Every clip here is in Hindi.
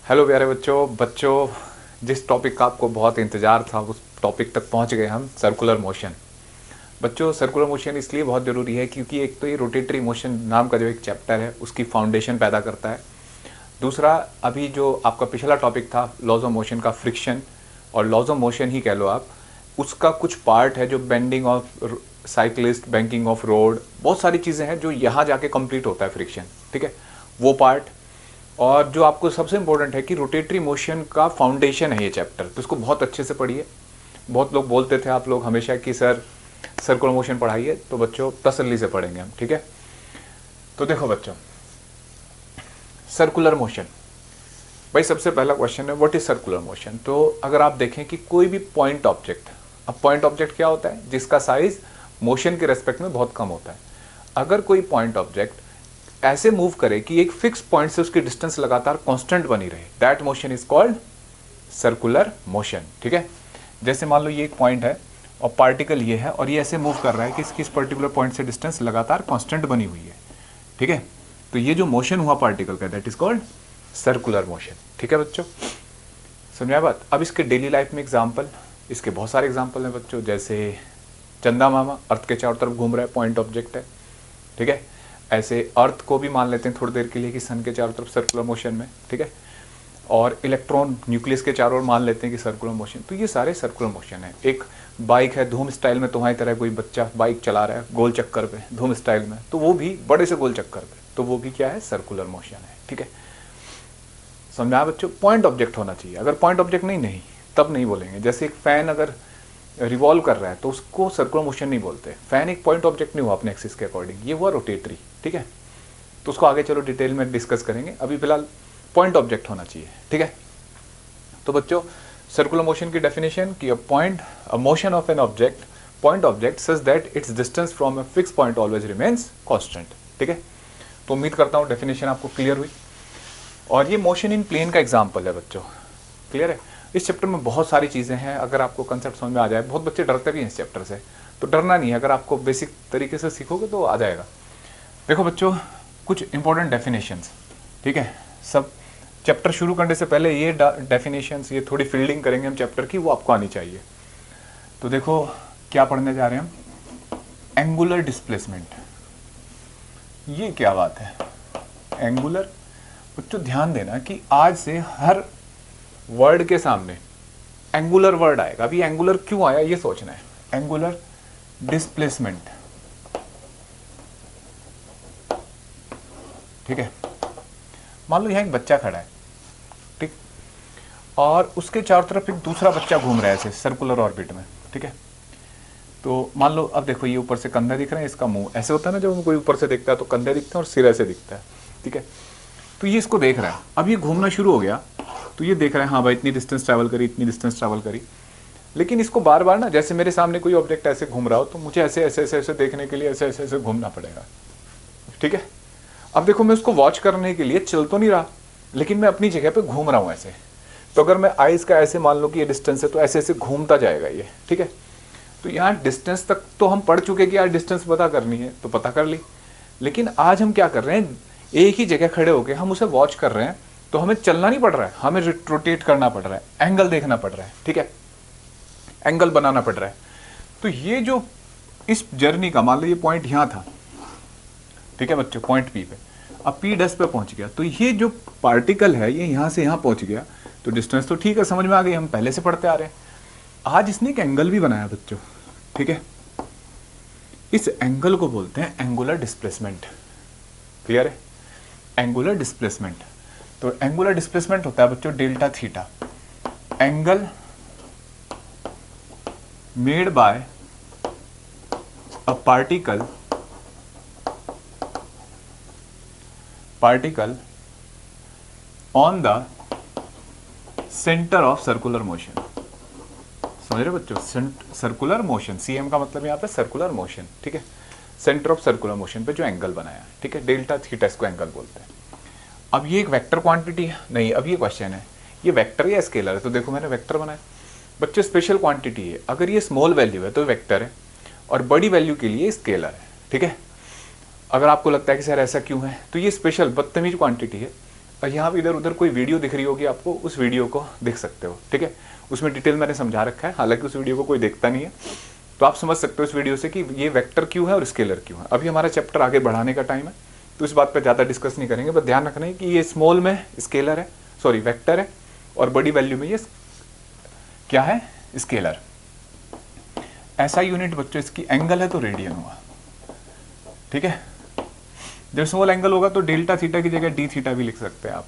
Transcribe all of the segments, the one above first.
हेलो प्यारे बच्चों जिस टॉपिक का आपको बहुत इंतज़ार था उस टॉपिक तक पहुंच गए हम। Circular motion. बच्चों, सर्कुलर मोशन इसलिए बहुत ज़रूरी है क्योंकि एक तो ये रोटेटरी मोशन नाम का जो एक चैप्टर है उसकी फाउंडेशन पैदा करता है। दूसरा, अभी जो आपका पिछला टॉपिक था लॉज ऑफ मोशन का, फ्रिक्शन और लॉज ऑफ मोशन ही कह लो आप, उसका कुछ पार्ट है जो bending of cyclist, banking of road, बहुत सारी चीज़ें हैं जो यहाँ जाके कंप्लीट होता है फ्रिक्शन। ठीक है, वो पार्ट। और जो आपको सबसे इंपॉर्टेंट है कि रोटेटरी मोशन का फाउंडेशन है ये चैप्टर, तो इसको बहुत अच्छे से पढ़िए। बहुत लोग बोलते थे आप लोग हमेशा कि सर सर्कुलर मोशन पढ़ाइए, तो बच्चों तसल्ली से पढ़ेंगे हम। ठीक है, तो देखो बच्चों, सर्कुलर मोशन, भाई सबसे पहला क्वेश्चन है व्हाट इज सर्कुलर मोशन। तो अगर आप देखें कि कोई भी पॉइंट ऑब्जेक्ट, अब पॉइंट ऑब्जेक्ट क्या होता है? जिसका साइज मोशन के रेस्पेक्ट में बहुत कम होता है। अगर कोई पॉइंट ऑब्जेक्ट ऐसे मूव करे कि एक फिक्स पॉइंट से उसकी डिस्टेंस लगातार कांस्टेंट बनी रहे, that motion is called circular motion. ठीक है, जैसे मान लो ये एक पॉइंट है और पार्टिकल ये है और ये ऐसे मूव कर रहा है कि किस पर्टिकुलर पॉइंट से डिस्टेंस लगातार कांस्टेंट बनी हुई है। ठीक है, तो ये जो मोशन हुआ पार्टिकल का, that is called circular motion. ठीक है बच्चों, समझाया बात। अब इसके डेली लाइफ में एग्जाम्पल, इसके बहुत सारे एग्जाम्पल हैं बच्चों। जैसे चंदा मामा अर्थ के चारों तरफ घूम रहा है, पॉइंट ऑब्जेक्ट है। ठीक है, ऐसे अर्थ को भी मान लेते हैं थोड़ी देर के लिए कि सन के चारों तरफ सर्कुलर मोशन में। ठीक है, और इलेक्ट्रॉन न्यूक्लियस के चारों ओर मान लेते हैं कि सर्कुलर मोशन। तो ये सारे सर्कुलर मोशन है। एक बाइक है, धूम स्टाइल में तुम्हारी तरह कोई बच्चा बाइक चला रहा है गोल चक्कर पे, धूम स्टाइल में, तो वो भी बड़े से गोल चक्कर पे, तो वो भी क्या है? सर्कुलर मोशन है। ठीक है, समझा बच्चों। पॉइंट ऑब्जेक्ट होना चाहिए। अगर पॉइंट ऑब्जेक्ट नहीं तब नहीं बोलेंगे। जैसे एक फैन अगर रिवॉल्व कर रहा है तो उसको सर्कुलर मोशन नहीं बोलते। फैन एक पॉइंट ऑब्जेक्ट नहीं हुआ अपने एक्सिस के अकॉर्डिंग, ये हुआ रोटेटरी। ठीक है, तो उसको आगे चलो डिटेल में डिस्कस करेंगे, अभी फिलहाल पॉइंट ऑब्जेक्ट होना चाहिए। ठीक है, तो बच्चों सर्कुलर मोशन की डेफिनेशन कि a motion of an object, point object such that it's distance from a fix point always remains constant. ठीक है, तो उम्मीद करता हूँ डेफिनेशन आपको क्लियर हुई। और ये मोशन इन प्लेन का एग्जाम्पल है बच्चों, क्लियर है। इस चैप्टर में बहुत सारी चीज़ें हैं, अगर आपको कंसेप्ट समझ में आ जाए, बहुत बच्चे डरते भी हैं इस चैप्टर से, तो डरना नहीं है, अगर आपको बेसिक तरीके से सीखोगे तो आ जाएगा। देखो बच्चों, कुछ इंपॉर्टेंट डेफिनेशंस। ठीक है, सब चैप्टर शुरू करने से पहले ये डेफिनेशंस, ये थोड़ी फील्डिंग करेंगे हम चैप्टर की, वो आपको आनी चाहिए। तो देखो क्या पढ़ने जा रहे हैं हम, एंगुलर डिस्प्लेसमेंट। ये क्या बात है एंगुलर? बच्चों ध्यान देना कि आज से हर वर्ड के सामने एंगुलर वर्ड आएगा। अभी एंगुलर क्यों आया ये सोचना है। Angular displacement. ठीक है, मान लो यहां एक बच्चा खड़ा है, ठीक, और उसके चारों तरफ एक दूसरा बच्चा घूम रहा है ऐसे सर्कुलर ऑर्बिट में। ठीक है, तो मान लो अब देखो ये ऊपर से कंधे दिख रहे हैं, इसका मुंह ऐसे होता है ना, जब कोई ऊपर से दिखता है तो कंधे दिखते हैं और सिर ऐसे दिखता है। ठीक है, तो ये इसको देख रहा है। अब ये घूमना शुरू हो गया तो ये देख रहा है हाँ भाई इतनी डिस्टेंस ट्रैवल करी, इतनी डिस्टेंस ट्रैवल करी। लेकिन इसको बार बार ना, जैसे मेरे सामने कोई ऑब्जेक्ट ऐसे घूम रहा हो तो मुझे ऐसे ऐसे ऐसे ऐसे देखने के लिए ऐसे ऐसे ऐसे घूमना पड़ेगा। ठीक है, अब देखो मैं उसको वॉच करने के लिए चल तो नहीं रहा, लेकिन मैं अपनी जगह पे घूम रहा हूँ ऐसे। तो अगर मैं आइज का ऐसे मान लो कि ये डिस्टेंस है तो ऐसे ऐसे घूमता जाएगा ये। ठीक है, तो यहाँ डिस्टेंस तक तो हम पढ़ चुके कि यार डिस्टेंस पता करनी है तो पता कर ली, लेकिन आज हम क्या कर रहे हैं, एक ही जगह खड़े होकर हम उसे वॉच कर रहे हैं, तो हमें चलना नहीं पड़ रहा है, हमें रोटेट करना पड़ रहा है, एंगल देखना पड़ रहा है। ठीक है, एंगल बनाना पड़ रहा है। तो ये जो इस जर्नी का, मान लो ये पॉइंट यहाँ था, ठीक है बच्चों, पॉइंट पी पे, अब पी डैश पे पहुंच गया, तो ये जो पार्टिकल है ये यहाँ से यहाँ पहुंच गया, तो डिस्टेंस तो ठीक है, समझ में आ गई, हम पहले से पढ़ते आ रहे हैं। आज इसने एक एंगल भी बनाया बच्चों। ठीक है, इस एंगल को बोलते हैं एंगुलर डिस्प्लेसमेंट। क्लियर है, एंगुलर डिस्प्लेसमेंट। तो एंगुलर डिस्प्लेसमेंट होता है बच्चों delta theta, angle made by a particle on the centre of circular motion. समझ रहे बच्चों, सर्कुलर मोशन, सीएम का मतलब यहाँ पे सर्कुलर मोशन। ठीक है, सेंटर ऑफ सर्कुलर मोशन पे जो एंगल बनाया है, ठीक है, डेल्टा थीटा इसको एंगल बोलते हैं। अब ये एक वेक्टर क्वांटिटी है नहीं, अब ये क्वेश्चन है ये वेक्टर या स्केलर है, तो देखो मैंने वेक्टर बनाया। बच्चे स्पेशल क्वांटिटी है, अगर ये स्मॉल वैल्यू है तो वेक्टर है, और बड़ी वैल्यू के लिए स्केलर है। ठीक है, अगर आपको लगता है कि सर ऐसा क्यों है, तो ये स्पेशल बदतमीज क्वांटिटी है। और यहाँ पे इधर उधर कोई वीडियो दिख रही होगी आपको, उस वीडियो को देख सकते हो, ठीक है। उसमें डिटेल मैंने समझा रखा है, हालांकि उस वीडियो को कोई देखता नहीं है, तो आप समझ सकते हो इस वीडियो से कि ये वेक्टर क्यों है और स्केलर क्यों है। अभी हमारा चैप्टर आगे बढ़ाने का टाइम है, तो इस बात पर ज़्यादा डिस्कस नहीं करेंगे, बस ध्यान रखना है कि ये स्मॉल में स्केलर है, सॉरी वेक्टर है, और बड़ी वैल्यू में ये क्या है, स्केलर। ऐसा यूनिट बच्चों इसकी एंगल है तो रेडियन हुआ, ठीक है। जब स्मॉल एंगल होगा तो डेल्टा थीटा की जगह डी थीटा भी लिख सकते हैं आप,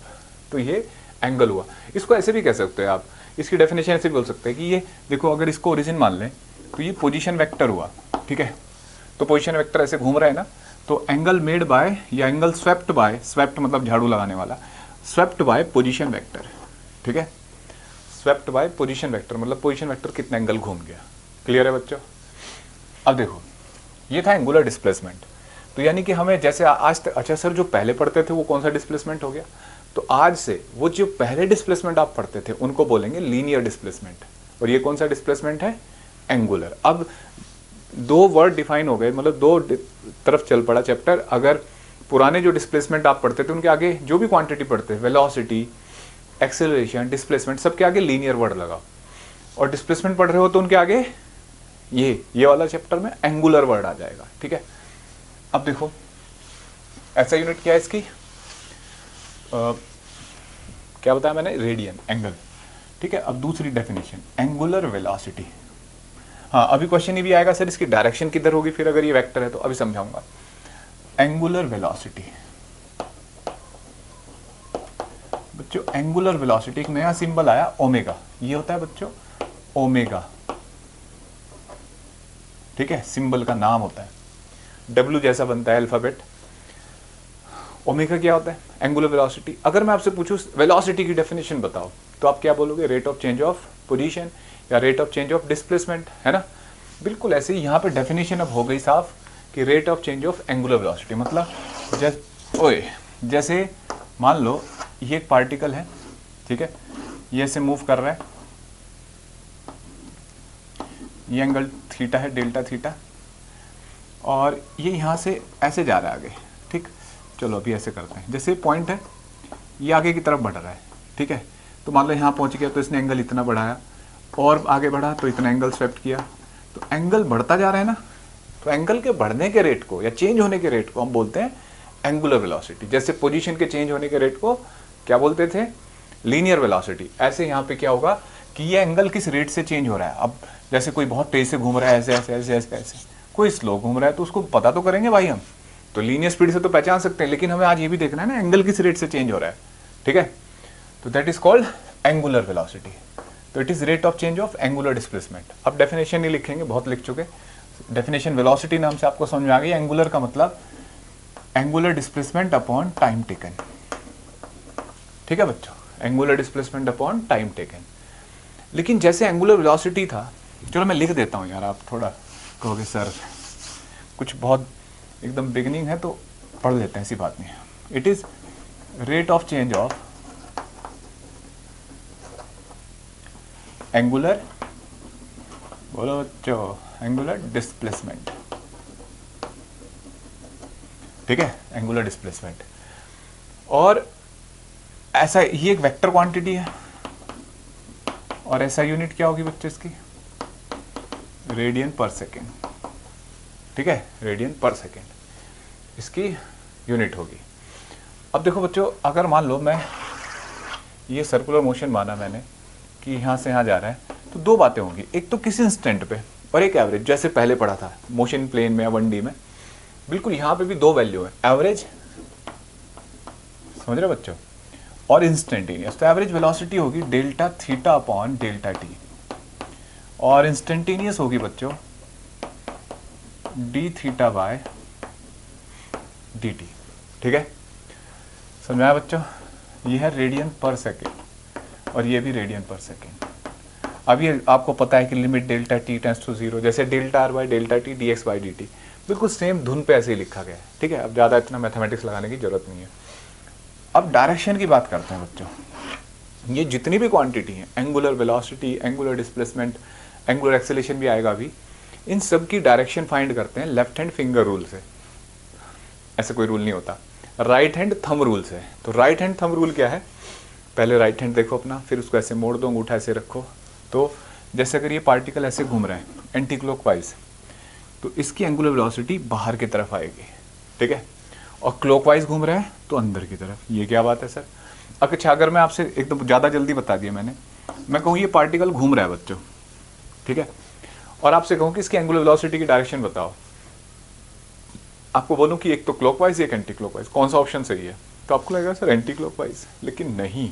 तो ये एंगल हुआ। इसको ऐसे भी कह सकते हैं आप, इसकी डेफिनेशन ऐसे भी बोल सकते हैं कि ये देखो, अगर इसको ओरिजिन मान लें तो ये पोजीशन वेक्टर हुआ, ठीक है। तो पोजीशन वेक्टर ऐसे घूम रहा है ना, तो एंगल मेड बाय या एंगल स्वेप्ट बाय, स्वेप्ट मतलब झाड़ू लगाने वाला, स्वेप्ट बाय पोजीशन वेक्टर, ठीक है। स्वेप्ट बाय पोजीशन वेक्टर मतलब पोजीशन वेक्टर कितना एंगल घूम गया। क्लियर है बच्चों। अब देखो, ये था एंगुलर डिस्प्लेसमेंट। तो यानी कि हमें जैसे आज तक, अच्छा सर जो पहले पढ़ते थे वो कौन सा डिस्प्लेसमेंट हो गया, तो आज से वो जो पहले डिस्प्लेसमेंट आप पढ़ते थे उनको बोलेंगे लीनियर डिस्प्लेसमेंट, और ये कौन सा डिस्प्लेसमेंट है, एंगुलर। अब दो वर्ड डिफाइन हो गए, मतलब दो तरफ चल पड़ा चैप्टर। अगर पुराने जो डिस्प्लेसमेंट आप पढ़ते थे उनके आगे जो भी क्वांटिटी पढ़ते हैं, वेलोसिटी, एक्सेलरेशन, डिस्प्लेसमेंट, सबके आगे लीनियर वर्ड लगाओ, और डिस्प्लेसमेंट पढ़ रहे हो तो उनके आगे ये वाला चैप्टर में एंगुलर वर्ड आ जाएगा, ठीक है। अब देखो ऐसा यूनिट क्या है इसकी, क्या बताया मैंने, रेडियन, एंगल, ठीक है। अब दूसरी डेफिनेशन एंगुलर वेलोसिटी। हाँ, अभी क्वेश्चन ये भी आएगा सर इसकी डायरेक्शन किधर होगी फिर अगर ये वेक्टर है, तो अभी समझाऊंगा। एंगुलर वेलोसिटी बच्चों, एंगुलर वेलोसिटी एक नया सिंबल आया ओमेगा, ये होता है बच्चों ओमेगा, ठीक है, सिंबल का नाम होता है, W जैसा बनता है अल्फाबेट। ओमेगा क्या होता है, एंगुलर वेलोसिटी। अगर मैं आपसे पूछूं वेलोसिटी की डेफिनेशन बताओ, तो आप क्या बोलोगे, rate of change of position या rate of change of displacement, है ना। बिल्कुल ऐसे ही यहाँ पे डेफिनेशन अब हो गई साफ कि rate of change of angular velocity मतलब जैसे मान लो ये एक पार्टिकल है, ठीक है, ये ऐसे मूव कर रहा है, ये एंगल थीटा है, डेल्टा थीटा, और ये यहाँ से ऐसे जा रहा है आगे, ठीक। चलो अभी ऐसे करते हैं, जैसे पॉइंट है ये आगे की तरफ बढ़ रहा है, ठीक है। तो मान लो यहाँ पहुँच गया तो इसने एंगल इतना बढ़ाया, और आगे बढ़ा तो इतना एंगल स्वेप्ट किया, तो एंगल बढ़ता जा रहा है ना। तो एंगल के बढ़ने के रेट को या चेंज होने के रेट को हम बोलते हैं एंगुलर वेलोसिटी। जैसे पोजीशन के चेंज होने के रेट को क्या बोलते थे, लीनियर वेलोसिटी। ऐसे यहाँ पे क्या होगा कि ये एंगल किस रेट से चेंज हो रहा है। अब जैसे कोई बहुत तेज से घूम रहा है, ऐसे ऐसे ऐसे ऐसे ऐसे, कोई स्लो घूम रहा है, तो उसको पता तो करेंगे भाई हम, तो लीनियर स्पीड से तो पहचान सकते हैं, लेकिन हमें आज ये भी देखना है ना एंगल किस रेट से चेंज हो रहा है, ठीक है। तो that is called angular velocity. तो it is rate of change of angular displacement. अब डेफिनेशन नहीं लिखेंगे, बहुत लिख चुके, डेफिनेशन वेलोसिटी नाम से आपको समझ में आ गई। एंगुलर का मतलब angular displacement upon time taken, ठीक है बच्चों, angular displacement upon time taken. लेकिन जैसे एंगुलर वेलोसिटी था, चलो मैं लिख देता हूँ यार, आप थोड़ा कहोगे सर कुछ बहुत एकदम बिगिनिंग है तो पढ़ लेते हैं, ऐसी बात नहीं है। It is rate of change of angular, बोलो बच्चों, एंगुलर डिस्प्लेसमेंट, ठीक है, एंगुलर डिस्प्लेसमेंट। और ऐसा ये एक वेक्टर क्वांटिटी है, और ऐसा यूनिट क्या होगी बच्चे इसकी, रेडियन पर सेकेंड, ठीक है, रेडियन पर सेकेंड इसकी यूनिट होगी। अब देखो बच्चों, अगर मान लो मैं ये सर्कुलर मोशन माना मैंने कि यहाँ से यहाँ जा रहा है, तो दो बातें होंगी, एक तो किसी इंस्टेंट पे और एक एवरेज, जैसे पहले पढ़ा था मोशन प्लेन में या 1D में। बिल्कुल यहाँ पे भी दो वैल्यू है, एवरेज, समझ रहे बच्चों, और इंस्टेंटेनियस। तो एवरेज वेलोसिटी होगी delta theta upon delta T, और इंस्टेंटेनियस होगी बच्चों D theta by D T, ठीक है, समझ में आया बच्चों। ये है रेडियन पर सेकेंड और ये भी रेडियन पर सेकेंड। अब ये आपको पता है कि limit delta t tends to 0, जैसे delta r by delta t d x by D t, बिल्कुल सेम धुन पे ऐसे ही लिखा गया है, ठीक है। अब ज़्यादा इतना मैथमेटिक्स लगाने की जरूरत नहीं है। अब डायरेक्शन की बात करते हैं बच्चों। ये जितनी भी क्वांटिटी है, angular velocity, angular displacement, angular acceleration भी आएगा अभी, इन सब की डायरेक्शन फाइंड करते हैं लेफ्ट हैंड फिंगर रूल से। ऐसे कोई रूल नहीं होता, राइट हैंड थंब रूल से। तो राइट हैंड थंब रूल क्या है, पहले राइट हैंड देखो अपना, फिर उसको ऐसे मोड़ दो, अंगूठा ऐसे रखो। तो जैसे अगर ये पार्टिकल ऐसे घूम रहा है एंटी क्लॉकवाइज, तो इसकी एंगुलर वेलोसिटी बाहर की तरफ आएगी, ठीक है। और क्लॉकवाइज घूम रहा है तो अंदर की तरफ। ये क्या बात है सर? अच्छा, अगर मैं आपसे एकदम ज़्यादा जल्दी बता दिया मैंने, मैं कहूँ ये पार्टिकल घूम रहा है बच्चों, ठीक है, और आपसे कहूँ कि इसकी एंगुलर वेलोसिटी की डायरेक्शन बताओ, आपको बोलूँ कि एक तो क्लॉकवाइज एक एंटी क्लॉकवाइज, कौन सा ऑप्शन सही है? तो आपको लगेगा सर एंटी क्लॉकवाइज, लेकिन नहीं।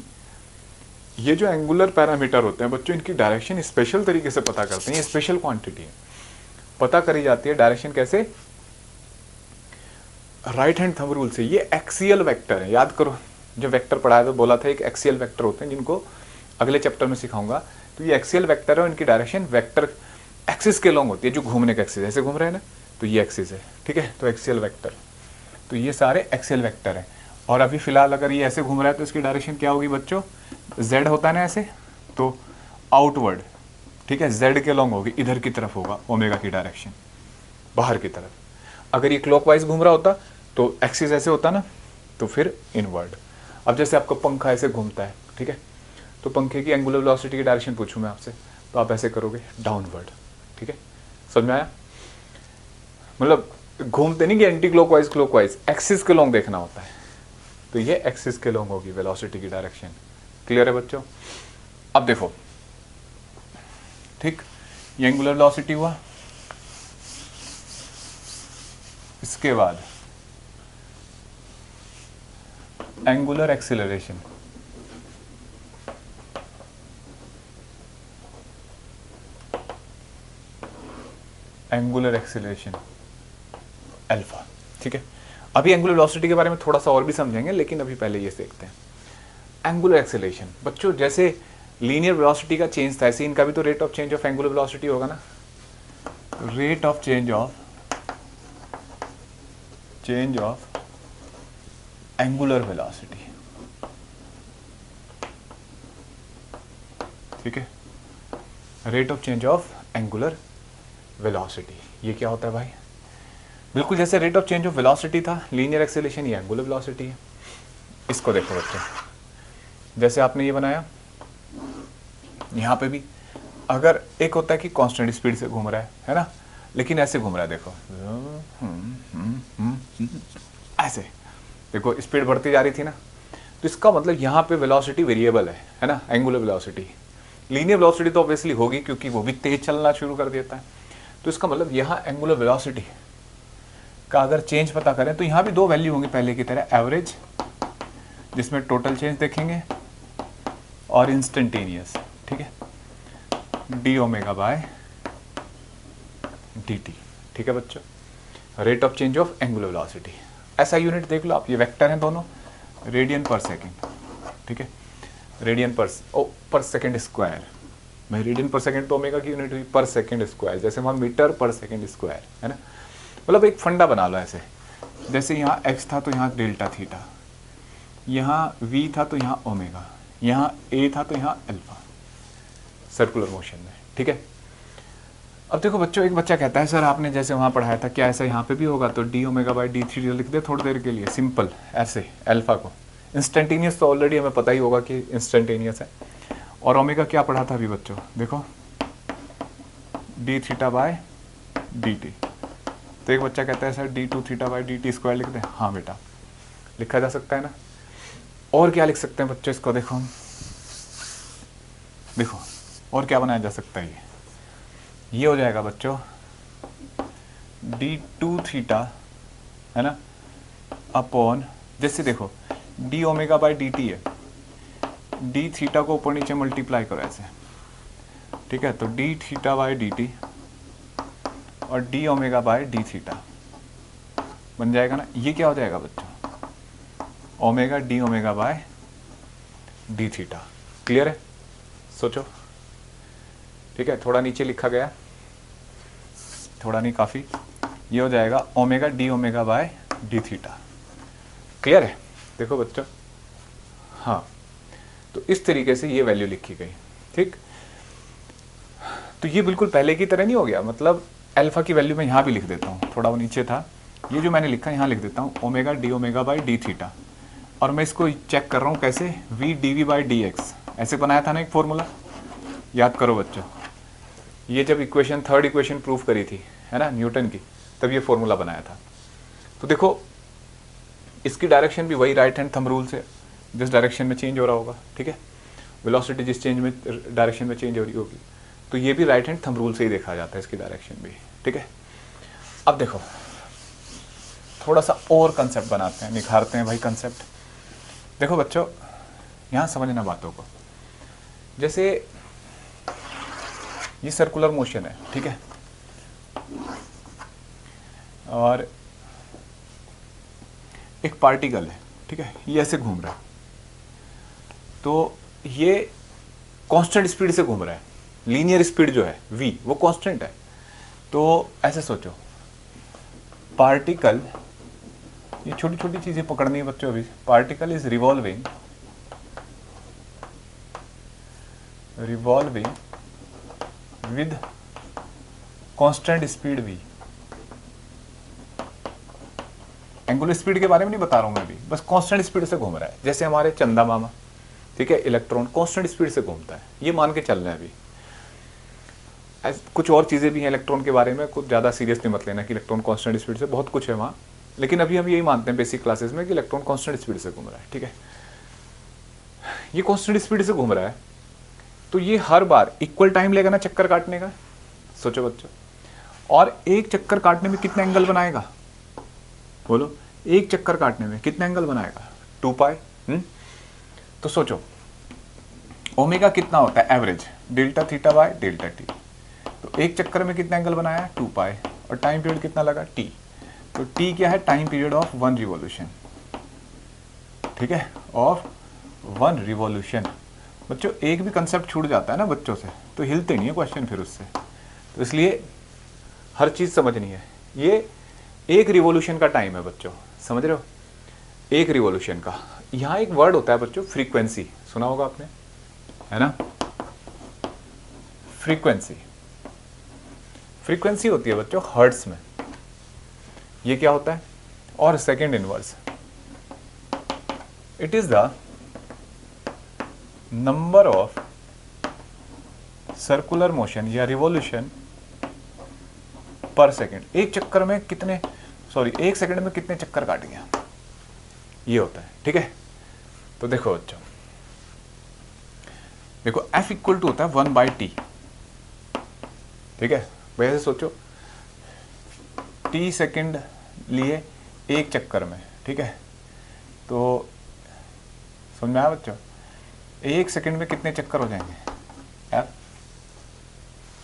ये जो एंगुलर पैरामीटर होते हैं बच्चों, इनकी डायरेक्शन स्पेशल तरीके से पता करते हैं। ये स्पेशल क्वांटिटी है, पता करी जाती है डायरेक्शन कैसे? राइट हैंड थंब रूल से। ये एक्सियल वेक्टर है, याद करो, जो वेक्टर पढ़ाया तो बोला था एक एक्सियल वेक्टर होते हैं, जिनको अगले चैप्टर में सिखाऊंगा। तो ये एक्सियल वेक्टर है और इनकी डायरेक्शन वेक्टर एक्सिस के लॉन्ग होती है, जो घूमने का एक्सिस ऐसे घूम रहे हैं ना, तो ये एक्सिस है, ठीक है। तो एक्सियल वेक्टर, तो ये सारे एक्सियल वेक्टर हैं। और अभी फिलहाल अगर ये ऐसे घूम रहा है तो इसकी डायरेक्शन क्या होगी बच्चों? जेड होता है ना ऐसे, तो आउटवर्ड, ठीक है, जेड के लॉन्ग होगी, इधर की तरफ होगा ओमेगा की डायरेक्शन, बाहर की तरफ। अगर ये क्लॉकवाइज घूम रहा होता तो एक्सिस ऐसे होता ना, तो फिर इनवर्ड। अब जैसे आपका पंखा ऐसे घूमता है, ठीक है, तो पंखे की एंगुलर वेलोसिटी की डायरेक्शन पूछूं मैं आपसे, तो आप ऐसे करोगे डाउनवर्ड, ठीक है। समझ में आया? मतलब घूमते नहीं कि एंटी क्लॉकवाइज क्लॉकवाइज, एक्सिस के लॉन्ग देखना होता है। तो ये एक्सिस के लॉन्ग होगी वेलोसिटी की डायरेक्शन। क्लियर है बच्चों? अब देखो, ठीक, ये एंगुलर वेलोसिटी हुआ, इसके बाद angular acceleration. Angular acceleration alpha, ठीक है। अभी एंगुलर वेलोसिटी के बारे में थोड़ा सा और भी समझेंगे, लेकिन अभी पहले ये देखते हैं एंगुलर एक्सीलरेशन। बच्चों जैसे लीनियर वेलोसिटी का चेंज था, ऐसे इनका भी तो rate of change of angular velocity होगा ना। Rate of change of angular velocity, ठीक है, rate of change of angular velocity. ये क्या होता है भाई? बिल्कुल जैसे rate of change of velocity था लीनियर एक्सीलरेशन, ये एंगुलर वेलोसिटी है। इसको देखो बच्चों, जैसे आपने ये बनाया, यहाँ पे भी अगर एक होता है कि कांस्टेंट स्पीड से घूम रहा है ना, लेकिन ऐसे घूम रहा है, देखो ऐसे, देखो स्पीड बढ़ती जा रही थी ना, तो इसका मतलब यहाँ पे वेलोसिटी वेरिएबल है ना, एंगुलर वेलोसिटी। लीनियर वेलोसिटी तो ऑब्वियसली होगी क्योंकि वो भी तेज चलना शुरू कर देता है। तो इसका मतलब यहाँ एंगुलर वेलोसिटी का अगर चेंज पता करें तो यहाँ भी दो वैल्यू होंगी पहले की तरह, एवरेज जिसमें टोटल चेंज देखेंगे, और इंस्टेंटेनियस, ठीक है, D omega by D T, ठीक है बच्चों, rate of change of angular velocity. ऐसा यूनिट देख लो आप, ये वेक्टर हैं दोनों, रेडियन पर सेकेंड, ठीक है, रेडियन पर सेकेंड स्क्वायर। मैं रेडियन पर सेकेंड तो ओमेगा की यूनिट हुई, पर सेकेंड स्क्वायर, जैसे वहाँ मीटर पर सेकेंड स्क्वायर है ना। मतलब एक फंडा बना लो ऐसे, जैसे यहाँ एक्स था तो यहाँ डेल्टा थीटा, यहाँ वी था तो यहाँ ओमेगा, यहाँ ए था तो यहाँ अल्फा, सर्कुलर मोशन में, ठीक है। अब देखो बच्चों, एक बच्चा कहता है सर आपने जैसे वहाँ पढ़ाया था, क्या ऐसा यहाँ पे भी होगा? तो D omega by D theta लिख दे थोड़ी देर के लिए, सिंपल ऐसे अल्फा को। इंस्टेंटेनियस तो ऑलरेडी हमें पता ही होगा कि इंस्टेंटेनियस है। और ओमेगा क्या पढ़ा था अभी बच्चों, देखो D theta by D t. तो एक बच्चा कहता है sir d two theta by D t square लिख दें। हाँ बेटा, लिखा जा सकता है ना। और क्या लिख सकते हैं बच्चों इसको, देखो देखो और क्या बनाया जा सकता है, ये हो जाएगा बच्चों डी टू थीटा, है ना, अपॉन, जैसे देखो D omega by D T है, डी थीटा को ऊपर नीचे मल्टीप्लाई करो ऐसे, ठीक है, तो D theta by D T और D omega by D theta बन जाएगा ना। ये क्या हो जाएगा बच्चों, omega D omega by D theta. Clear है? सोचो, ठीक है, थोड़ा नीचे लिखा गया, थोड़ा नहीं काफ़ी, ये हो जाएगा omega D omega by D theta. Clear है? देखो बच्चों, हाँ, तो इस तरीके से ये वैल्यू लिखी गई, ठीक। तो ये बिल्कुल पहले की तरह नहीं हो गया, मतलब अल्फा की वैल्यू मैं यहाँ भी लिख देता हूँ, थोड़ा वो नीचे था, ये जो मैंने लिखा यहाँ लिख देता हूँ omega D omega by D theta, और मैं इसको चेक कर रहा हूँ कैसे, v d v by d x, ऐसे बनाया था ना एक फॉर्मूला, याद करो बच्चों। ये जब इक्वेशन थर्ड इक्वेशन प्रूफ करी थी है ना न्यूटन की, तब ये फॉर्मूला बनाया था। तो देखो इसकी डायरेक्शन भी वही राइट हैंड थंब रूल से जिस डायरेक्शन में चेंज हो रहा होगा, ठीक है, वेलोसिटी जिस चेंज में डायरेक्शन में चेंज हो रही होगी, तो ये भी राइट हैंड थंब रूल से ही देखा जाता है इसकी डायरेक्शन भी, ठीक है। अब देखो थोड़ा सा और कंसेप्ट बनाते हैं, निखारते हैं भाई कंसेप्ट। देखो बच्चों यहाँ समझना बातों को, जैसे ये सर्कुलर मोशन है, ठीक है, और एक पार्टिकल है, ठीक है, ये ऐसे घूम रहा है, तो ये कांस्टेंट स्पीड से घूम रहा है, लीनियर स्पीड जो है v वो कांस्टेंट है। तो ऐसे सोचो पार्टिकल, ये छोटी छोटी चीजें पकड़नी है बच्चों अभी, particle is revolving with constant speed v। Angular speed के बारे में नहीं बता रहा हूं मैं अभी, बस कांस्टेंट स्पीड से घूम रहा है, जैसे हमारे चंदा मामा, ठीक है, इलेक्ट्रॉन कांस्टेंट स्पीड से घूमता है, ये मान के चल रहे हैं अभी। कुछ और चीजें भी हैं इलेक्ट्रॉन के बारे में, कुछ ज्यादा सीरियसली मत लेना कि इलेक्ट्रॉन कांस्टेंट स्पीड से, बहुत कुछ है वहां, लेकिन अभी हम यही मानते हैं बेसिक क्लासेस में कि इलेक्ट्रॉन कांस्टेंट स्पीड से घूम रहा है, ठीक है। ये कांस्टेंट स्पीड से घूम रहा है, तो ये हर बार इक्वल टाइम लेगा ना चक्कर काटने का, सोचो बच्चों, और एक चक्कर काटने में कितना एंगल बनाएगा, बोलो, एक चक्कर काटने में कितना एंगल बनाएगा, 2 पाई। तो सोचो ओमेगा कितना होता है average, delta theta by delta T, तो एक चक्कर में कितना एंगल बनाया, 2 पाई, और टाइम पीरियड कितना लगा, टी। तो टी क्या है, टाइम पीरियड ऑफ 1 रिवॉल्यूशन, ठीक है, ऑफ 1 रिवॉल्यूशन। बच्चों एक भी कंसेप्ट छूट जाता है ना बच्चों से तो हिलते नहीं है क्वेश्चन फिर उससे, तो इसलिए हर चीज समझनी है। ये एक रिवॉल्यूशन का टाइम है बच्चों, समझ रहे हो, एक रिवॉल्यूशन का। यहाँ एक वर्ड होता है बच्चों फ्रीक्वेंसी, सुना होगा आपने, है ना, फ्रीक्वेंसी। फ्रीक्वेंसी होती है बच्चों हर्ट्ज में, ये क्या होता है, और second inverse, it is the number of circular motion या रिवॉल्यूशन पर सेकंड, एक चक्कर में कितने, सॉरी एक सेकंड में कितने चक्कर काट गया, ये होता है, ठीक है। तो देखो बच्चों, देखो F इक्वल टू होता है 1/t, ठीक है, वैसे सोचो t सेकंड लिए एक चक्कर में, ठीक है, तो समझ में आया बच्चों, एक सेकंड में कितने चक्कर हो जाएंगे, F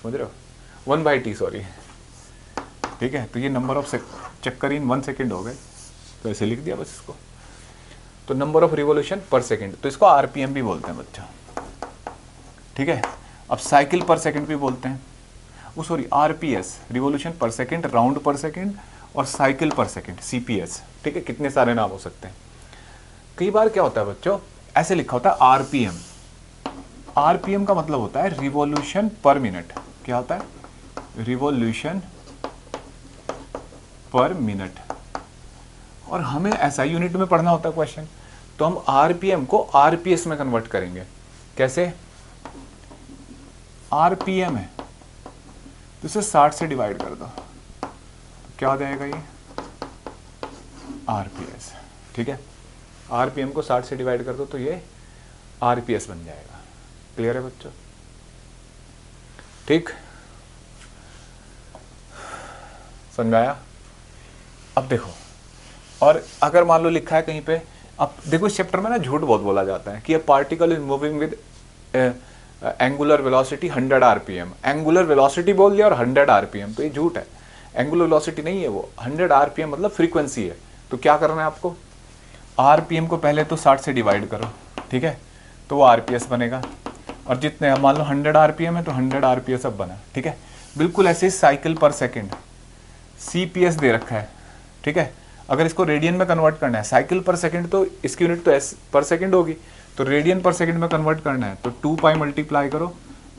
समझ रहे हो, 1/t सॉरी, ठीक है। तो ये नंबर ऑफ चक्कर इन 1 सेकंड हो गए, तो ऐसे लिख दिया बस इसको। तो नंबर ऑफ रिवॉल्यूशन पर सेकंड, तो इसको आरपीएम भी बोलते हैं बच्चा, ठीक है। अब साइकिल पर सेकंड भी बोलते हैं, वो सॉरी आरपीएस, रिवॉल्यूशन पर सेकंड, राउंड पर सेकंड, और साइकिल पर सेकंड, सीपीएस, ठीक है, कितने सारे नाम हो सकते हैं। कई बार क्या होता है बच्चों, ऐसे लिखा होता है आरपीएम, आरपीएम का मतलब होता है रिवॉल्यूशन पर मिनट, क्या होता है, रिवॉल्यूशन पर मिनट, और हमें ऐसा यूनिट में पढ़ना होता है क्वेश्चन, तो हम आरपीएम को आरपीएस में कन्वर्ट करेंगे, कैसे, आरपीएम है तो इसे 60 से डिवाइड कर दो, तो क्या हो जाएगा ये आरपीएस, ठीक है, आरपीएम को 60 से डिवाइड कर दो तो ये आरपीएस बन जाएगा। क्लियर है बच्चों, ठीक, समझ में आया। अब देखो, और अगर मान लो लिखा है कहीं पे, अब देखो इस चैप्टर में ना झूठ बहुत बोला जाता है कि a particle is moving with angular velocity 100 RPM, angular velocity बोल दिया और 100 आरपीएम, तो ये झूठ है, एंगुलर वेलोसिटी नहीं है वो, 100 आरपीएम मतलब फ्रीक्वेंसी है। तो क्या करना है आपको, आरपीएम को पहले तो 60 से डिवाइड करो, ठीक है, तो वो आरपीएस बनेगा, और जितने मान लो 100 आरपीएम है तो 100 आरपीएस अब बना, ठीक है। बिल्कुल ऐसे साइकिल पर सेकेंड, सीपीएस दे रखा है, ठीक है। अगर इसको रेडियन में कन्वर्ट करना है, साइकिल पर सेकंड तो इसकी यूनिट तो एस पर सेकंड होगी, तो रेडियन पर सेकंड में कन्वर्ट करना है तो 2 पाई मल्टीप्लाई करो,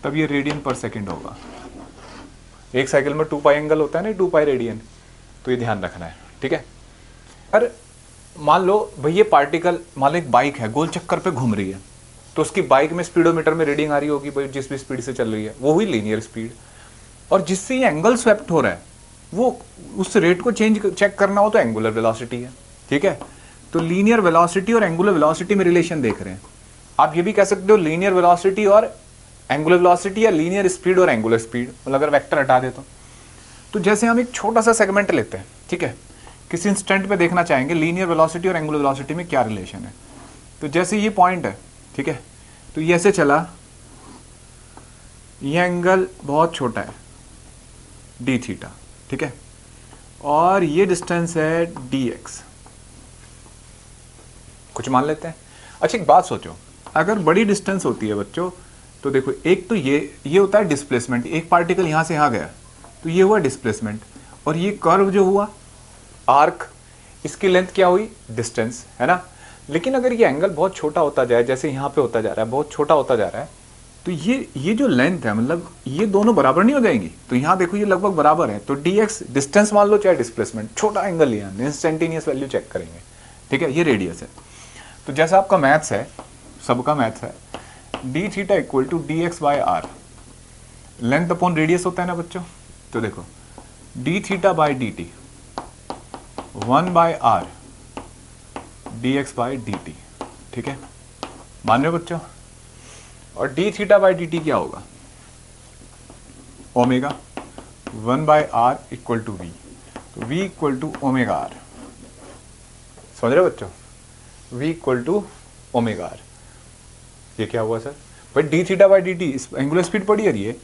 तब ये रेडियन पर सेकंड होगा। एक साइकिल में 2 पाई एंगल होता है ना, 2 पाई रेडियन, तो ये ध्यान रखना है, ठीक है। पर मान लो भाई ये पार्टिकल, मान लो एक बाइक है गोल चक्कर पे घूम रही है, तो उसकी बाइक में स्पीडोमीटर में रीडिंग आ रही होगी भाई, जिस भी स्पीड से चल रही है वो हुई लीनियर स्पीड। और जिससे ये एंगल स्वेप्ट हो रहा है वो उस रेट को चेक करना हो तो एंगुलर वेलोसिटी है। ठीक है, तो लीनियर वेलोसिटी और एंगुलर वेलोसिटी में रिलेशन देख रहे हैं। आप ये भी कह सकते हो लीनियर वेलोसिटी और एंगुलर वेलोसिटी, या लीनियर स्पीड और एंगुलर स्पीड, मतलब अगर वेक्टर हटा दे तो जैसे हम एक छोटा सा सेगमेंट लेते हैं, ठीक है, किसी इंस्टेंट पे देखना चाहेंगे लीनियर वेलोसिटी और एंगुलर वेलोसिटी में क्या रिलेशन है। तो जैसे ये पॉइंट है, ठीक है, तो ये ऐसे चला, ये एंगल बहुत छोटा है डी थीटा, ठीक है, और ये डिस्टेंस है डी एक्स, कुछ मान लेते हैं। अच्छा एक बात सोचो, अगर बड़ी डिस्टेंस होती है बच्चों, तो देखो एक तो ये होता है डिस्प्लेसमेंट, एक पार्टिकल यहां से यहां गया तो ये हुआ डिस्प्लेसमेंट, और ये कर्व जो हुआ आर्क, इसकी लेंथ क्या हुई, डिस्टेंस, है ना। लेकिन अगर ये एंगल बहुत छोटा होता जाए, जैसे यहाँ पे होता जा रहा है, बहुत छोटा होता जा रहा है, तो ये जो लेंथ है, मतलब ये दोनों बराबर नहीं हो जाएंगी। तो यहाँ देखो ये लगभग बराबर है, तो डी एक्स डिस्टेंस मान लो चाहे डिस्प्लेसमेंट, छोटा एंगल लिया, इंस्टेंटेनियस वैल्यू चेक करेंगे, ठीक है, ये रेडियस है। तो जैसा आपका मैथ्स है, सबका मैथ्स है, D theta equal to D X by R, length upon radius होता है ना बच्चों। तो देखो D theta by D T 1 by R D X by D T, ठीक है, मान रहे हो बच्चों। और D theta by D T क्या होगा, omega 1 by R equal to V, तो V equal to omega R, समझ रहे हो बच्चों, V equal to omega are. ये क्या हुआ सर, भाई D theta by D T angular speed पड़ी है ये,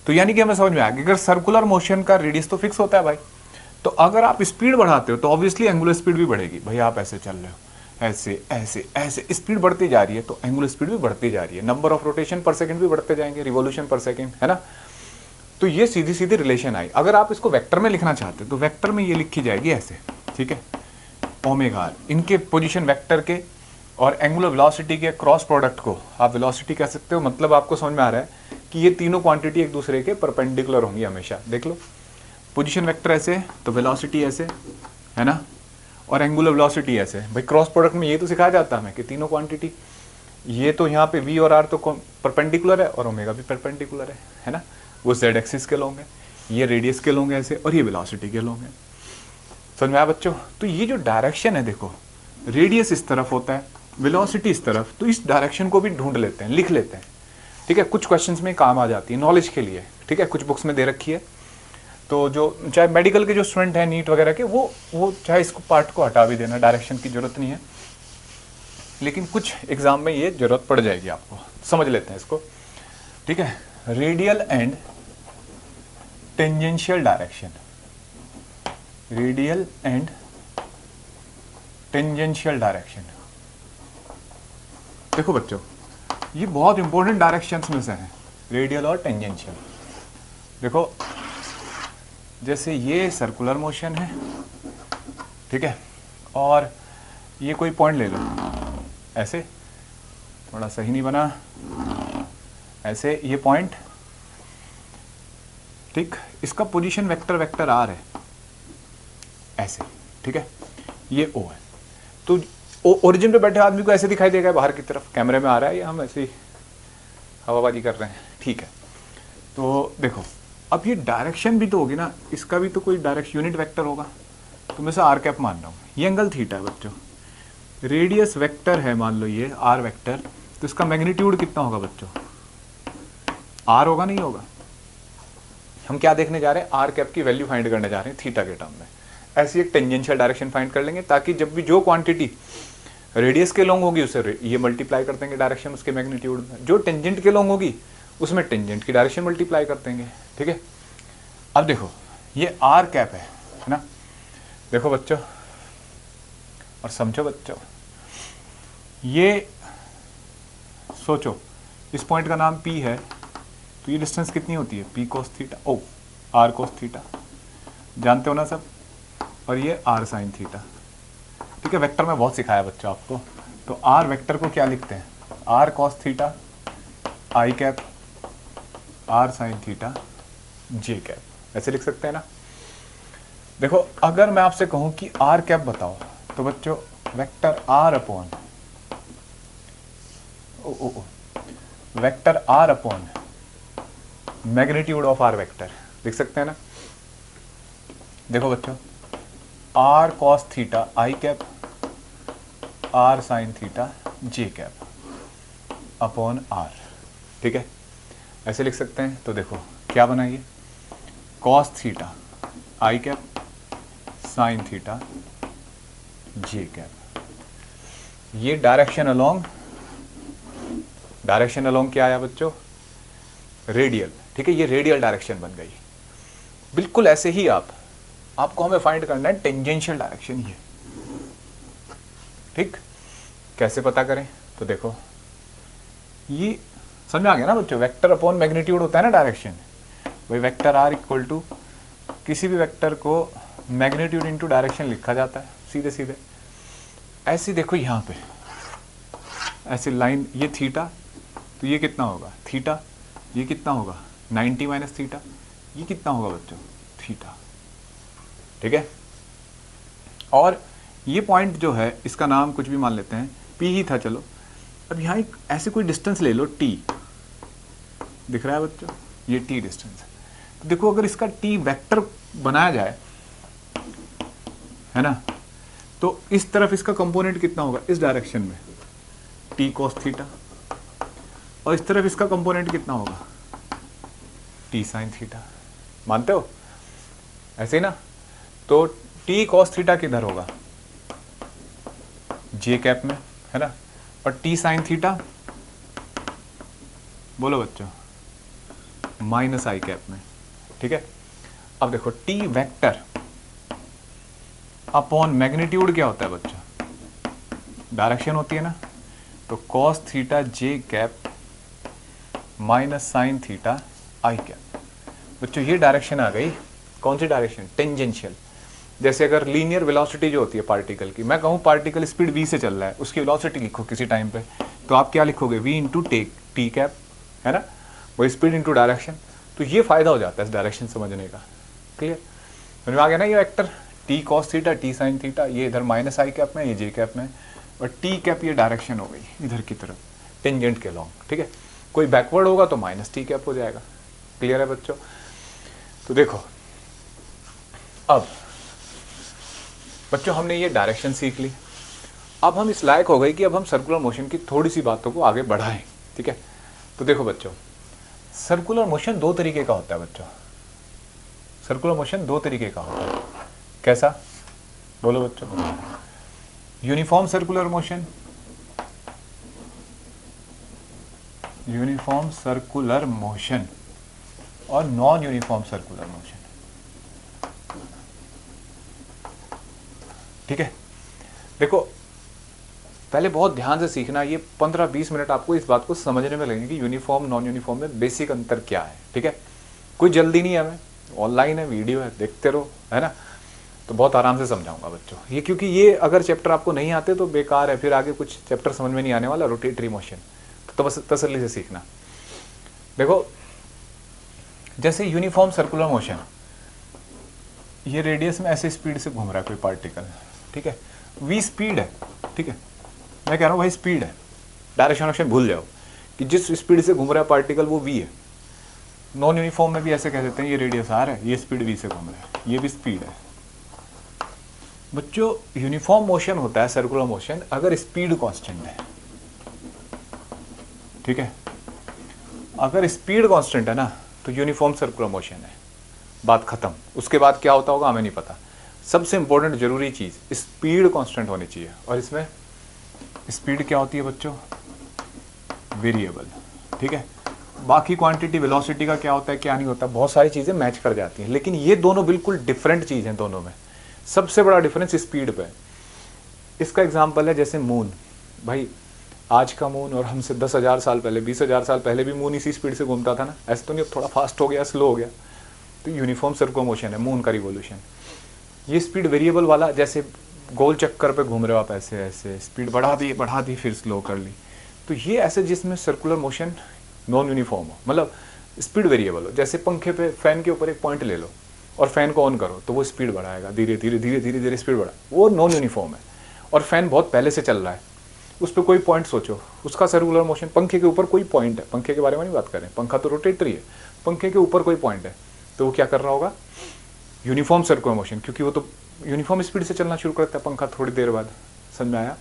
तो यानी कि हमें समझ में आ गया अगर सर्कुलर मोशन का रेडियस तो फिक्स होता है भाई, तो अगर आप स्पीड बढ़ाते हो तो ऑब्वियसली एंगुलर स्पीड भी बढ़ेगी। भाई आप ऐसे चल रहे हो, ऐसे ऐसे ऐसे स्पीड बढ़ती जा रही है, तो एंगुलर स्पीड भी बढ़ती जा रही है, नंबर ऑफ रोटेशन पर सेकंड भी बढ़ते जाएंगे, रिवॉल्यूशन पर सेकंड, है ना। तो ये सीधी सीधी रिलेशन आई। अगर आप इसको वेक्टर में लिखना चाहते हो तो वेक्टर में ये लिखी जाएगी ऐसे, ठीक है, ओमेगा आर, इनके पोजीशन वेक्टर के और एंगुलर वेलोसिटी के क्रॉस प्रोडक्ट को आप वेलोसिटी कह सकते हो। मतलब आपको समझ में आ रहा है कि ये तीनों क्वांटिटी एक दूसरे के परपेंडिकुलर होंगी हमेशा। देख लो पोजीशन वेक्टर ऐसे तो वेलोसिटी ऐसे, है ना, और एंगुलर वेलोसिटी ऐसे। भाई क्रॉस प्रोडक्ट में ये तो सिखाया जाता है हमें कि तीनों क्वांटिटी, ये तो यहाँ पे v और r तो परपेंडिकुलर है और ओमेगा भी परपेंडिकुलर है ना, वो z एक्सिस के होंगे, ये रेडियस के होंगे ऐसे, और ये वेलोसिटी के होंगे। समझ में आया बच्चों। तो ये जो डायरेक्शन है देखो, रेडियस इस तरफ होता है, वेलोसिटी इस तरफ, तो इस डायरेक्शन को भी ढूंढ लेते हैं, लिख लेते हैं, ठीक है, कुछ क्वेश्चंस में काम आ जाती है नॉलेज के लिए, ठीक है, कुछ बुक्स में दे रखी है। तो जो चाहे मेडिकल के जो स्टूडेंट हैं नीट वगैरह के, वो चाहे इसको पार्ट को हटा भी देना, डायरेक्शन की जरूरत नहीं है, लेकिन कुछ एग्जाम में ये जरूरत पड़ जाएगी आपको। समझ लेते हैं इसको, ठीक है। Radial and tangential direction, radial and tangential direction. देखो बच्चों ये बहुत इंपॉर्टेंट डायरेक्शंस में से हैं, रेडियल और टेंजेंशियल। देखो जैसे ये सर्कुलर मोशन है, ठीक है, और ये कोई पॉइंट ले लो ऐसे, थोड़ा सही नहीं बना, ऐसे ये पॉइंट, ठीक, इसका पोजीशन वेक्टर वेक्टर आर है ऐसे, ठीक है, ये ओ है। तो ओरिजिन पे बैठे आदमी को ऐसे दिखाई देगा बाहर की तरफ, कैमरे में आ रहा है, या हम ऐसे ही हवाबाजी कर रहे हैं, ठीक है। तो देखो अब ये डायरेक्शन भी तो होगी ना, इसका भी तो कोई डायरेक्शन यूनिट वेक्टर होगा, तो मैं से आर कैप मान रहा हूँ, ये एंगल थीटा है बच्चों, रेडियस वेक्टर है मान लो ये आर वेक्टर, तो इसका मैग्नीट्यूड कितना होगा बच्चों, आर होगा नहीं होगा। हम क्या देखने जा रहे हैं, आर कैप की वैल्यू फाइंड करने जा रहे हैं थीटा के टर्म में। ऐसी एक टेंजेंशियल डायरेक्शन फाइंड कर लेंगे, ताकि जब भी जो क्वांटिटी रेडियस के लॉन्ग होगी उसे ये मल्टीप्लाई कर देंगे डायरेक्शन उसके मैग्नीट्यूड में, जो टेंजेंट के लॉन्ग होगी उसमें टेंजेंट की डायरेक्शन मल्टीप्लाई कर देंगे, ठीक है। अब देखो ये आर कैप है ना, देखो बच्चों और समझो बच्चों, ये सोचो इस पॉइंट का नाम P है, तो ये डिस्टेंस कितनी होती है, P cos थीटा, ओ R cos थीटा, जानते हो ना सब, और ये R sin थीटा, ठीक है। वेक्टर में बहुत सिखाया बच्चों आपको, तो R वेक्टर को क्या लिखते हैं, R cos theta I cap R sin theta J cap, ऐसे लिख सकते हैं ना। देखो अगर मैं आपसे कहूं कि आर कैप बताओ, तो बच्चों vector r upon vector r upon magnitude of r vector लिख सकते हैं ना। देखो बच्चों r cos theta i cap r sine theta j cap upon r, ठीक है, ऐसे लिख सकते हैं। तो देखो क्या बनाइए, cos theta i cap sine theta j cap, ये डायरेक्शन अलोंग क्या आया बच्चों, रेडियल, ठीक है, ये रेडियल डायरेक्शन बन गई। बिल्कुल ऐसे ही आपको हमें फाइंड करना है टेंजेंशियल डायरेक्शन, ये ठीक। कैसे पता करें, तो देखो ये समझ में आ गया ना बच्चों, वेक्टर अपॉन मैग्नीट्यूड होता है ना डायरेक्शन, वही वेक्टर आर इक्वल टू किसी भी वेक्टर को मैग्नीट्यूड इनटू डायरेक्शन लिखा जाता है सीधे सीधे। ऐसे देखो यहाँ पे ऐसे लाइन, ये थीटा, तो ये कितना होगा थीटा, ये कितना होगा 90 माइनस थीटा, ये कितना होगा बच्चों थीटा, ठीक है। और ये पॉइंट जो है इसका नाम कुछ भी मान लेते हैं, पी ही था, चलो अब यहाँ एक ऐसे कोई डिस्टेंस ले लो, टी दिख रहा है बच्चों, ये टी डिस्टेंस है। तो देखो अगर इसका टी वेक्टर बनाया जाए, है ना, तो इस तरफ इसका कंपोनेंट कितना होगा इस डायरेक्शन में, टी कॉस थीटा, और इस तरफ इसका कंपोनेंट कितना होगा टी साइन थीटा। मानते हो ऐसे ही ना। तो टी कॉस थीटा किधर होगा जे कैप में, है ना, और टी साइन थीटा बोलो बच्चों माइनस आई कैप में, ठीक है। अब देखो टी वेक्टर अपॉन मैग्नीट्यूड क्या होता है बच्चों, डायरेक्शन होती है ना, तो cos theta j cap minus sine theta i cap. बच्चों ये डायरेक्शन आ गई, कौन सी डायरेक्शन, टेंजेंशियल। जैसे अगर लीनियर वेलोसिटी जो होती है पार्टिकल की, मैं कहूँ पार्टिकल स्पीड v से चल रहा है, उसकी वेलोसिटी लिखो किसी टाइम पे, तो आप क्या लिखोगे v इंटू टी कैप, है ना, वो स्पीड इंटू डायरेक्शन। तो ये फायदा हो जाता है इस डायरेक्शन समझने का। क्लियर, समझ में आ गया ना। ये vector T cos theta T sine theta, ये इधर माइनस आई कैप में, ये जे कैप में, और टी कैप ये डायरेक्शन हो गई इधर की तरफ टेंजेंट के लॉन्ग, ठीक है। कोई बैकवर्ड होगा तो माइनस टी कैप हो जाएगा। क्लियर है बच्चों। तो देखो अब बच्चों हमने ये डायरेक्शन सीख ली, अब हम इस लायक हो गए कि अब हम सर्कुलर मोशन की थोड़ी सी बातों को आगे बढ़ाएं, ठीक है। तो देखो बच्चों सर्कुलर मोशन दो तरीके का होता है बच्चों, सर्कुलर मोशन दो तरीके का होता है। कैसा, बोलो बच्चों, uniform circular motion, uniform circular motion और नॉन यूनिफॉर्म सर्कुलर मोशन, ठीक है। देखो पहले बहुत ध्यान से सीखना, ये 15-20 मिनट आपको इस बात को समझने में लगेंगे कि यूनिफॉर्म नॉन यूनिफॉर्म में बेसिक अंतर क्या है, ठीक है। कोई जल्दी नहीं है, हमें ऑनलाइन है, वीडियो है, देखते रहो, है ना। तो बहुत आराम से समझाऊंगा बच्चों ये, क्योंकि ये अगर चैप्टर आपको नहीं आते तो बेकार है, फिर आगे कुछ चैप्टर समझ में नहीं आने वाला। रोटेटरी मोशन तो बस तसल्ली से सीखना। देखो जैसे यूनिफॉर्म सर्कुलर मोशन, ये रेडियस में ऐसे स्पीड से घूम रहा है कोई पार्टिकल, ठीक है, v स्पीड है, ठीक है, मैं कह रहा हूँ भाई स्पीड है, डायरेक्शन भूल जाओ कि जिस स्पीड से घूम रहा है पार्टिकल वो v है। नॉन यूनिफॉर्म में भी ऐसे कह देते हैं ये रेडियस r है, ये स्पीड v से घूम रहा है, ये भी स्पीड है। बच्चों यूनिफॉर्म मोशन होता है सर्कुलर मोशन अगर स्पीड कांस्टेंट है, ठीक है। अगर स्पीड कांस्टेंट है ना तो यूनिफॉर्म सर्कुलर मोशन है, बात खत्म। उसके बाद क्या होता होगा हमें नहीं पता। सबसे इंपॉर्टेंट जरूरी चीज स्पीड कांस्टेंट होनी चाहिए, और इसमें स्पीड क्या होती है बच्चों, वेरिएबल, ठीक है। बाकी क्वांटिटी वेलोसिटी का क्या होता है क्या नहीं होता, बहुत सारी चीजें मैच कर जाती हैं, लेकिन ये दोनों बिल्कुल डिफरेंट चीज हैं। दोनों में सबसे बड़ा डिफरेंस स्पीड पे। इसका एग्जांपल है जैसे मून, भाई आज का मून और हमसे 10,000 साल पहले 20,000 साल पहले भी मून इसी स्पीड से घूमता था ना, ऐसे तो नहीं अब थोड़ा फास्ट हो गया स्लो हो गया। तो यूनिफॉर्म सर्कुलर मोशन है मून का रिवोल्यूशन। ये स्पीड वेरिएबल वाला, जैसे गोल चक्कर पे घूम रहे हो आप, ऐसे ऐसे स्पीड बढ़ा दी फिर स्लो कर ली, तो ये ऐसे जिसमें सर्कुलर मोशन नॉन यूनिफॉर्म हो, मतलब स्पीड वेरिएबल हो। जैसे पंखे पे फैन के ऊपर एक पॉइंट ले लो, और फैन को ऑन करो तो वो स्पीड बढ़ाएगा, धीरे धीरे धीरे धीरे धीरे स्पीड बढ़ा, वो नॉन यूनिफॉर्म है। और फैन बहुत पहले से चल रहा है, उस पर कोई पॉइंट सोचो, उसका सर्कुलर मोशन, पंखे के ऊपर कोई पॉइंट है, पंखे के बारे में नहीं बात करें, पंखा तो रोटेटरी है, पंखे के ऊपर कोई पॉइंट है, तो वो क्या कर रहा होगा, यूनिफॉर्म सर्कुलर मोशन, क्योंकि वो तो यूनिफॉर्म स्पीड से चलना शुरू करता है पंखा थोड़ी देर बाद। समझ में आया?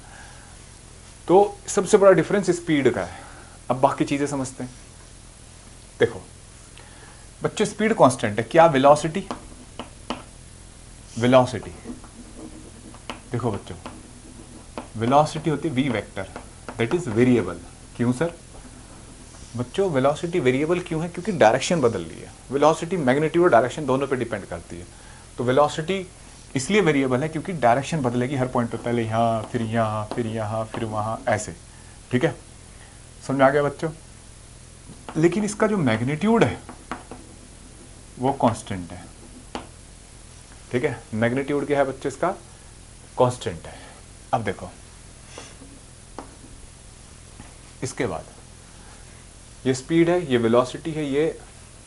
तो सबसे बड़ा डिफरेंस स्पीड का है। अब बाकी चीजें समझते हैं। देखो बच्चों, स्पीड कांस्टेंट है, क्या वेलोसिटी, वेलोसिटी देखो बच्चों, वेलोसिटी होती है v vector, that is variable. क्यों सर? बच्चों वेलोसिटी वेरिएबल क्यों है? क्योंकि डायरेक्शन बदल रही है। वेलोसिटी मैग्नीट्यूड और डायरेक्शन दोनों पे डिपेंड करती है। तो वेलोसिटी इसलिए वेरिएबल है क्योंकि डायरेक्शन बदलेगी हर पॉइंट पे, पहले यहाँ, फिर यहाँ, फिर यहाँ, फिर वहाँ, ऐसे। ठीक है, समझ में आ गया बच्चों? लेकिन इसका जो मैग्नीट्यूड है वो कांस्टेंट है। ठीक है, मैग्नीट्यूड क्या है बच्चों? इसका कांस्टेंट है। अब देखो इसके बाद ये स्पीड है, ये वेलोसिटी है, ये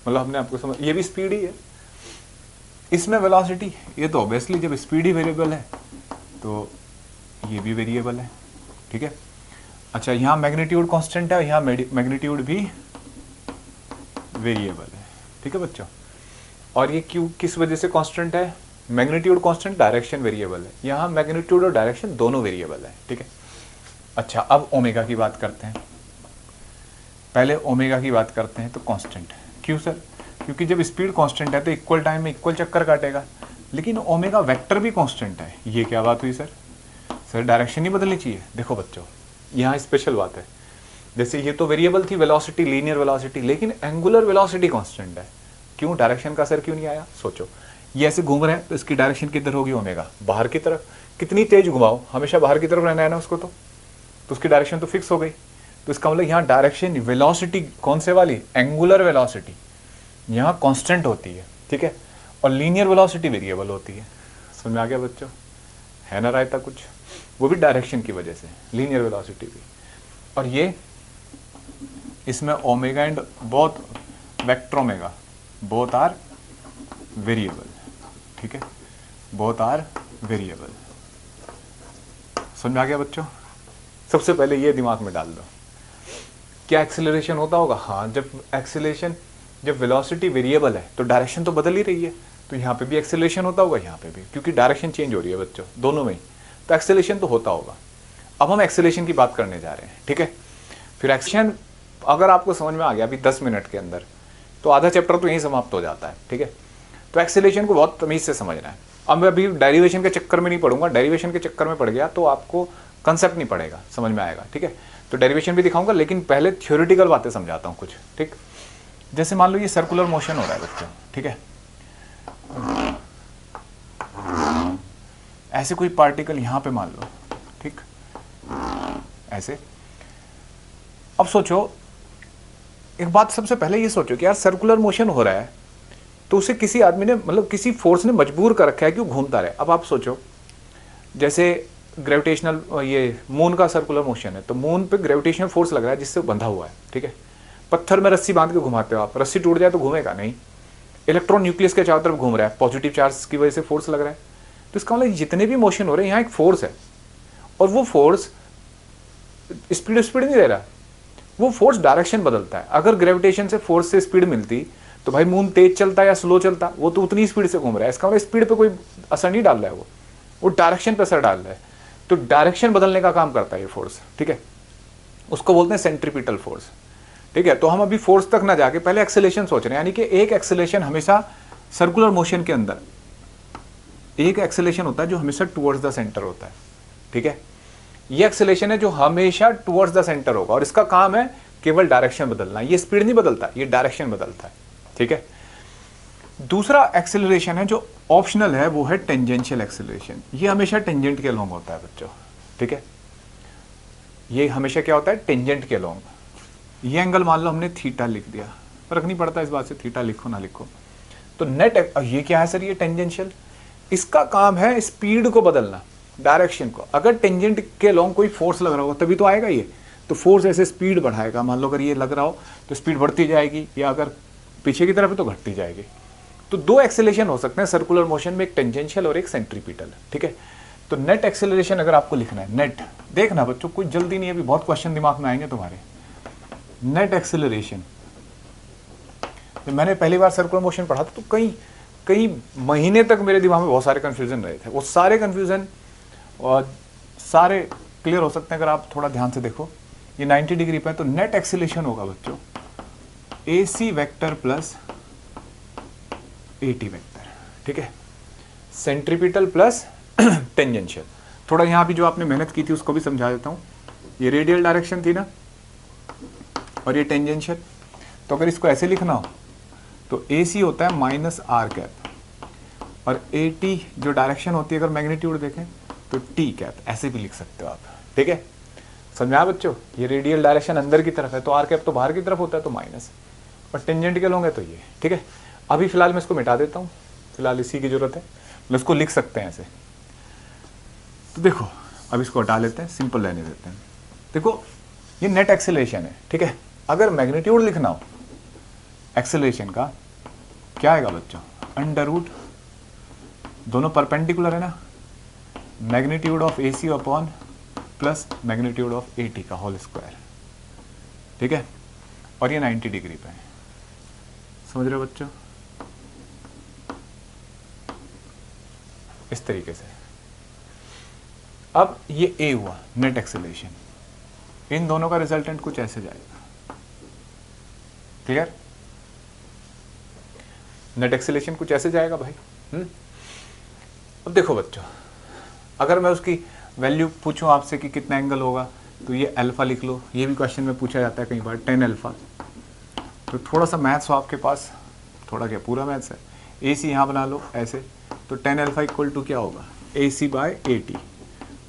मतलब हमने आपको समझ, ये भी स्पीड ही है, इसमें वेलोसिटी, ये तो ऑब्वियसली जब स्पीड ही वेरिएबल है तो ये भी वेरिएबल है। ठीक है, अच्छा यहाँ मैग्नीट्यूड कांस्टेंट है, यहाँ मैग्नीट्यूड भी वेरिएबल है। ठीक है बच्चों, और ये क्यों, किस वजह से कांस्टेंट है? मैग्नीट्यूड कांस्टेंट, डायरेक्शन वेरिएबल है, यहाँ मैग्नीट्यूड और डायरेक्शन दोनों वेरिएबल है। ठीक है, अच्छा अब ओमेगा की बात करते हैं, पहले ओमेगा की बात करते हैं तो कांस्टेंट है। क्यों सर? क्योंकि जब स्पीड कांस्टेंट है तो इक्वल टाइम में इक्वल चक्कर काटेगा, लेकिन ओमेगा वेक्टर भी कांस्टेंट है। ये क्या बात हुई सर? सर डायरेक्शन नहीं बदलनी चाहिए। देखो बच्चों, यहाँ स्पेशल बात है, जैसे ये तो वेरिएबल थी वेलोसिटी, लीनियर वेलोसिटी, लेकिन एंगुलर वेलोसिटी कांस्टेंट है। क्यों? डायरेक्शन का असर क्यों नहीं आया? सोचो, ये ऐसे घूम रहे हैं तो इसकी डायरेक्शन किधर होगी? ओमेगा, बाहर की तरफ। कितनी तेज घुमाओ, हमेशा बाहर की तरफ रहना है ना उसको, तो उसकी डायरेक्शन तो फिक्स हो गई। तो इसका मतलब यहाँ डायरेक्शन वेलोसिटी कौन से वाली? एंगुलर वेलोसिटी यहाँ कांस्टेंट होती है। ठीक है, और लीनियर वेलोसिटी वेरिएबल होती है। समझ में आ गया बच्चों? है ना रायता कुछ? वो भी डायरेक्शन की वजह से, लीनियर वेलोसिटी भी। और ये इसमें omega and both vector omega both are variable. ठीक है, बोथ आर वेरिएबल। समझ में आ गया बच्चों? सबसे पहले ये दिमाग में डाल दो, क्या एक्सेलरेशन होता होगा? हाँ, जब एक्सेलरेशन, जब वेलोसिटी वेरिएबल है तो डायरेक्शन तो बदल ही रही है, तो यहाँ पे भी एक्सेलरेशन होता होगा, यहाँ पे भी, क्योंकि डायरेक्शन चेंज हो रही है बच्चों दोनों में ही, तो एक्सेलरेशन तो होता होगा। अब हम एक्सेलरेशन की बात करने जा रहे हैं। ठीक है, फिर एक्सेलरेशन अगर आपको समझ में आ गया अभी 10 मिनट के अंदर, तो आधा चैप्टर तो यहीं समाप्त हो जाता है। ठीक है, तो एक्सेलरेशन को बहुत तमीज से समझना है। अब मैं अभी डेरिवेशन के चक्कर में नहीं पढ़ूंगा, डेरिवेशन के चक्कर में पड़ गया तो आपको कंसेप्ट नहीं पड़ेगा, समझ में आएगा। ठीक है, तो डेरिवेशन भी दिखाऊंगा, लेकिन पहले थ्योरेटिकल बातें समझाता हूँ कुछ। ठीक, जैसे मान लो ये सर्कुलर मोशन हो रहा है बच्चों। ठीक है, ऐसे कोई पार्टिकल यहाँ पे मान लो, ठीक, ऐसे। अब सोचो एक बात, सबसे पहले ये सोचो कि यार सर्कुलर मोशन हो रहा है तो उसे किसी आदमी ने, मतलब किसी फोर्स ने मजबूर कर रखा है कि वो घूमता रहे। अब आप सोचो, जैसे ग्रेविटेशनल, ये मून का सर्कुलर मोशन है, तो मून पे ग्रेविटेशनल फोर्स लग रहा है जिससे बंधा हुआ है। ठीक है, पत्थर में रस्सी बांध के घुमाते हो आप, रस्सी टूट जाए तो घूमेगा नहीं। इलेक्ट्रॉन न्यूक्लियस के चारों तरफ घूम रहा है, पॉजिटिव चार्ज की वजह से फोर्स लग रहा है, तो इसका मतलब जितने भी मोशन हो रहे हैं यहाँ एक फोर्स है, और वो फोर्स स्पीड नहीं दे रहा, वो फोर्स डायरेक्शन बदलता है। अगर ग्रेविटेशन से फोर्स से स्पीड मिलती तो भाई मून तेज चलता या स्लो चलता, वो तो उतनी स्पीड से घूम रहा है, इसका मतलब स्पीड पे कोई असर नहीं डाल रहा है, वो डायरेक्शन पे असर डाल रहा है। तो डायरेक्शन बदलने का काम करता है ये फोर्स। ठीक है, उसको बोलते हैं सेंट्रीपिटल फोर्स। ठीक है, तो हम अभी फोर्स तक ना जाके पहले एक्सेलरेशन सोच रहे हैं, यानी कि एक एक्सेलरेशन हमेशा सर्कुलर मोशन के अंदर एक एक्सेलरेशन होता है जो हमेशा टुवर्ड्स द सेंटर होता है। ठीक है, ये एक्सेलरेशन है जो हमेशा टुवर्ड्स द सेंटर होगा, और इसका काम है केवल डायरेक्शन बदलना। ये स्पीड नहीं बदलता, ये डायरेक्शन बदलता है। ठीक है, दूसरा एक्सेलरेशन है जो ऑप्शनल है, वो है टेंजेंशियल एक्सेलरेशन। ये हमेशा टेंजेंट के अलोंग होता है बच्चों। ठीक है, ये हमेशा क्या होता है? टेंजेंट के अलोंग। ये एंगल मान लो हमने थीटा लिख दिया, फर्क नहीं पड़ता इस बात से थीटा लिखो ना लिखो। तो नेट, ये क्या है सर? ये टेंजेंशियल, इसका काम है स्पीड को बदलना, डायरेक्शन को। अगर टेंजेंट के अलोंग कोई फोर्स लग रहा होगा तभी तो आएगा ये, तो फोर्स ऐसे स्पीड बढ़ाएगा। मान लो अगर ये लग रहा हो तो स्पीड बढ़ती जाएगी, या अगर पीछे की तरफ है तो घटती जाएगी। तो दो एक्सेलरेशन हो सकते हैं सर्कुलर मोशन में, एक टेंजेंशियल और एक सेंट्रीपिटल, ठीक है। तो नेट एक्सेलरेशन अगर आपको लिखना है, नेट, देखना बच्चों कोई जल्दी नहीं है, अभी बहुत क्वेश्चन दिमाग में आएंगे तुम्हारे। नेट एक्सेलरेशन, जब मैंने पहली बार सर्कुलर मोशन पढ़ा था तो कई महीने तक मेरे दिमाग में बहुत सारे कंफ्यूजन रहे थे। वो सारे कंफ्यूजन और सारे क्लियर हो सकते हैं अगर आप थोड़ा ध्यान से देखो। ये 90 डिग्री पे है, तो नेट एक्सेलरेशन होगा बच्चों AC vector plus AT vector, ठीक है। Centripetal plus tangential. थोड़ा यहाँ भी जो आपने मेहनत की थी उसको भी समझा देता हूँ। ये रेडियल डायरेक्शन थी ना, और ये टेंजेंशियल। तो अगर इसको ऐसे लिखना हो तो AC होता है माइनस R कैप, और AT जो डायरेक्शन होती है अगर मैग्नीट्यूड देखें तो T कैप, ऐसे भी लिख सकते हो आप, ठीक है। समझा बच्चों, ये रेडियल डायरेक्शन अंदर की तरफ है तो R कैप तो बाहर की तरफ होता है तो माइनस, और टेंजेंटिकल होंगे तो ये, ठीक है। अभी फिलहाल मैं इसको मिटा देता हूँ, फिलहाल इसी की जरूरत है, मतलब इसको लिख सकते हैं ऐसे। तो देखो अब इसको हटा लेते हैं, सिंपल रहने देते हैं। देखो ये नेट एक्सेलरेशन है, ठीक है। अगर मैग्नीट्यूड लिखना हो एक्सेलरेशन का, क्या आएगा बच्चों, अंडर रूट, दोनों परपेंडिकुलर है ना, magnitude of AC upon plus magnitude of AT का होल स्क्वायर, ठीक है। और ये 90 डिग्री पे है, समझ रहे हो बच्चों, इस तरीके से। अब ये A हुआ नेट एक्सेलरेशन, इन दोनों का रिजल्टेंट कुछ ऐसे जाएगा, क्लियर। नेट एक्सेलरेशन कुछ ऐसे जाएगा भाई। अब देखो बच्चों, अगर मैं उसकी वैल्यू पूछूं आपसे कि कितना एंगल होगा, तो ये अल्फा लिख लो, ये भी क्वेश्चन में पूछा जाता है कई बार, 10 अल्फा। तो थोड़ा सा मैथ्स हो आपके पास, थोड़ा क्या पूरा मैथ्स है, AC यहाँ बना लो ऐसे, तो 10 अल्फा इक्वल टू क्या होगा, AC बाय AT।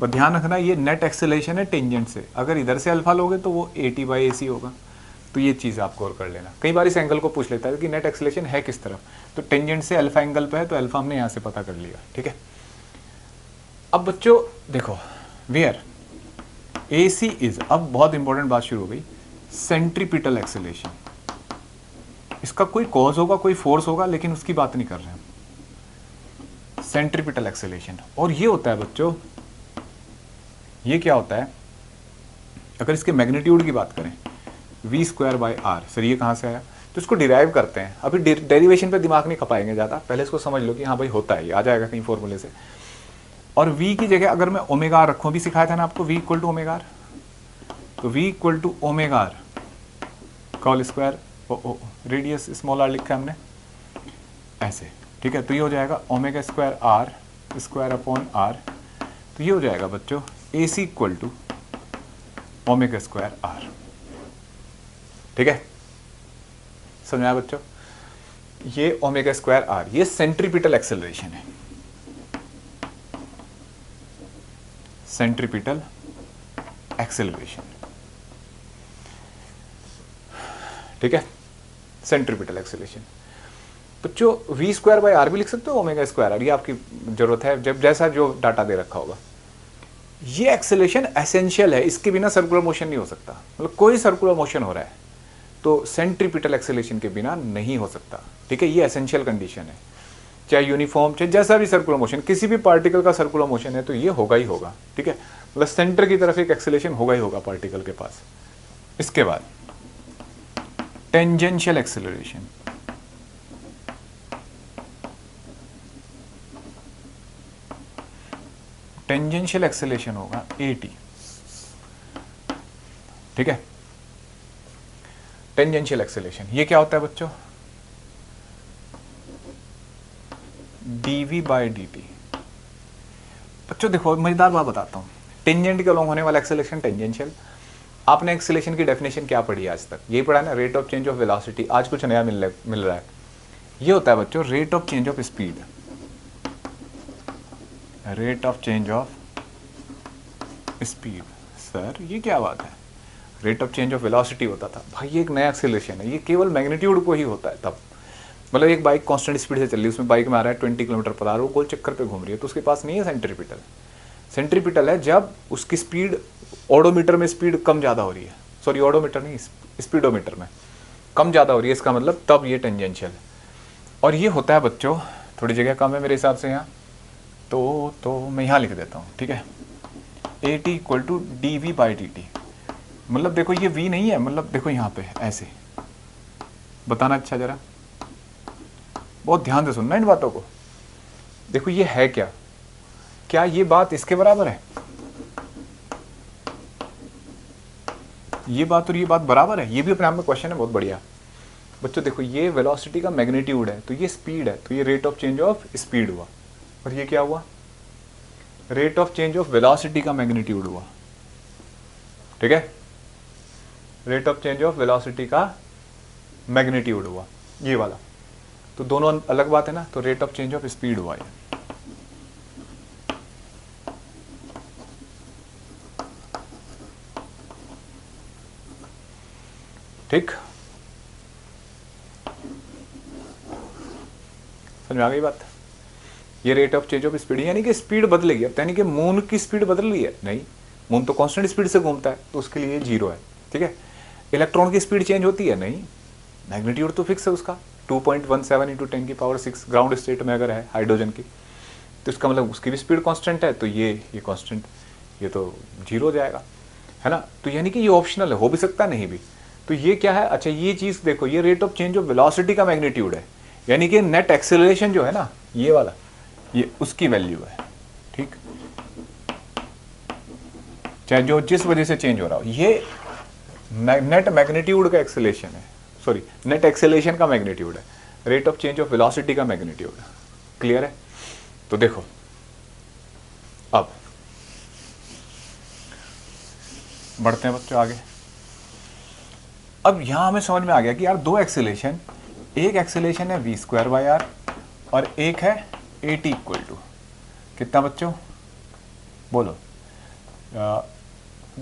बस ध्यान रखना ये नेट एक्सेलरेशन है टेंजेंट से, अगर इधर से अल्फा लोगे तो वो AT बाई AC होगा। तो ये चीज़ आप गौर कर लेना, कई बार इस एंगल को पूछ लेता है कि नेट एक्सेलरेशन है किस तरफ, तो टेंजेंट से अल्फा एंगल पे है तो अल्फा हमने यहाँ से पता कर लिया, ठीक है। अब बच्चों देखो, वेयर AC इज, अब बहुत इंपॉर्टेंट बात शुरू हो गई, सेंट्रीपिटल एक्सेलरेशन। इसका कोई कॉज होगा, कोई फोर्स होगा, लेकिन उसकी बात नहीं कर रहे हैं। सेंट्रीपिटल एक्सेलरेशन, और ये होता है बच्चों, ये क्या होता है, अगर इसके मैग्नीट्यूड की बात करें V square by R, sir ये कहाँ से आया, तो इसको डिराइव करते हैं। अभी डेरिवेशन पे दिमाग नहीं खपाएंगे ज़्यादा, पहले इसको समझ लो कि हाँ भाई होता है, ये आ जाएगा कहीं फॉर्मूले से। और V की जगह अगर मैं ओमेगा आर रखूँ, भी सिखाया था ना आपको, V equal to omega R, तो V equal to omega R का whole square, radius small r लिखा है हमने ऐसे, ठीक है। तो ये हो जाएगा omega square R square upon R, तो ये हो जाएगा बच्चों AC equal to omega square R, ठीक है। समझाया बच्चों, ये ओमेगा स्क्वायर R, ये सेंट्रीपिटल एक्सेलरेशन है, सेंट्रीपिटल एक्सेलरेशन, ठीक है। सेंट्रीपिटल एक्सेलरेशन बच्चों V स्क्वायर बाई R भी लिख सकते हो, ओमेगा स्क्वायर R, ये आपकी जरूरत है जब जैसा जो डाटा दे रखा होगा। ये एक्सेलरेशन एसेंशियल है, इसके बिना सर्कुलर मोशन नहीं हो सकता, मतलब कोई सर्कुलर मोशन हो रहा है तो सेंट्रीपिटल एक्सेलरेशन के बिना नहीं हो सकता, ठीक है। ये एसेंशियल कंडीशन है, चाहे यूनिफॉर्म, चाहे जैसा भी सर्कुलर मोशन, किसी भी पार्टिकल का सर्कुलर मोशन है तो ये होगा ही होगा, ठीक है। मतलब सेंटर की तरफ एक एक्सेलरेशन होगा ही होगा पार्टिकल के पास। इसके बाद टेंजेंशियल एक्सेलरेशन, टेंजेंशियल एक्सेलरेशन होगा AT, ठीक है। टेंजेंशियल एक्सेलरेशन ये क्या होता है बच्चों, dV बाई dt। बच्चों देखो मजेदार बात बताता हूँ, टेंजेंट के अलॉन्ग होने वाला एक्सेलरेशन टेंजेंशियल। आपने एक्सेलरेशन की डेफिनेशन क्या पढ़ी है आज तक, यही पढ़ा है ना, rate of change of velocity. आज कुछ नया मिल रहा है, ये होता है बच्चों rate of change of speed, rate of change of speed. Sir ये क्या बात है, rate of change of velocity होता था भाई, ये एक नया एक्सेलरेशन है, ये केवल मैग्नीट्यूड को ही होता है तब। मतलब एक बाइक कांस्टेंट स्पीड से चल रही है, उसमें बाइक में आ रहा है 20 किलोमीटर पर आवर, वो गोल चक्कर पे घूम रही है, तो उसके पास नहीं है सेंट्रीपिटल। सेंट्रीपिटल है जब उसकी स्पीड ओडोमीटर में स्पीड कम ज़्यादा हो रही है, सॉरी ओडोमीटर नहीं, स्पीडोमीटर में कम ज़्यादा हो रही है, इसका मतलब तब ये टेंजेंशियल है। और ये होता है बच्चों, थोड़ी जगह कम है मेरे हिसाब से यहाँ, तो मैं यहाँ लिख देता हूँ, ठीक है। A t equal to d v by D t, मतलब देखो ये v नहीं है, मतलब देखो यहाँ पे ऐसे बताना, अच्छा जरा बहुत ध्यान से सुनना इन बातों को। देखो ये है क्या, क्या ये बात इसके बराबर है, ये बात और ये बात बराबर है? ये भी अपने आप में क्वेश्चन है, बहुत बढ़िया बच्चों। देखो ये वेलोसिटी का मैग्नीट्यूड है, तो ये स्पीड है, तो ये rate of change of speed हुआ, और ये क्या हुआ, rate of change of velocity का मैग्नीट्यूड हुआ, ठीक है। Rate of change of velocity का मैग्नीट्यूड हुआ ये वाला, तो दोनों अलग बात है ना, तो rate of change of speed हुआ ये। ठीक, समझ में आ गई बात। ये rate of change of speed यानी कि स्पीड बदलेगी, अब यानी कि मून की स्पीड बदल रही है नहीं, मून तो कांस्टेंट स्पीड से घूमता है, तो उसके लिए जीरो है, ठीक है। इलेक्ट्रॉन की स्पीड चेंज होती है नहीं, मैग्नीट्यूड तो फिक्स है उसका, 2.17 × 10⁶ ग्राउंड स्टेट में अगर है हाइड्रोजन की, तो इसका मतलब उसकी भी स्पीड कांस्टेंट है, तो ये कांस्टेंट, ये तो जीरो हो जाएगा, है ना। तो यानी कि ये ऑप्शनल है, हो भी सकता है नहीं भी। तो ये क्या है, अच्छा ये चीज़ देखो, ये rate of change of velocity का मैग्नीट्यूड है, यानी कि नेट एक्सेलरेशन जो है ना ये वाला, ये उसकी वैल्यू है, ठीक। चाहे जो जिस वजह से चेंज हो रहा हो, ये नेट मैग्नीट्यूड का एक्सेलेरेशन है, सॉरी नेट एक्सेलेरेशन का मैग्नीट्यूड है, rate of change of velocity का मैग्नीट्यूड है। क्लियर है? तो देखो अब बढ़ते हैं बच्चों आगे। अब यहां हमें समझ में आ गया कि यार दो एक्सेलेरेशन, एक एक्सेलेरेशन है v²/r और एक है at इक्वल टू कितना बच्चों, बोलो,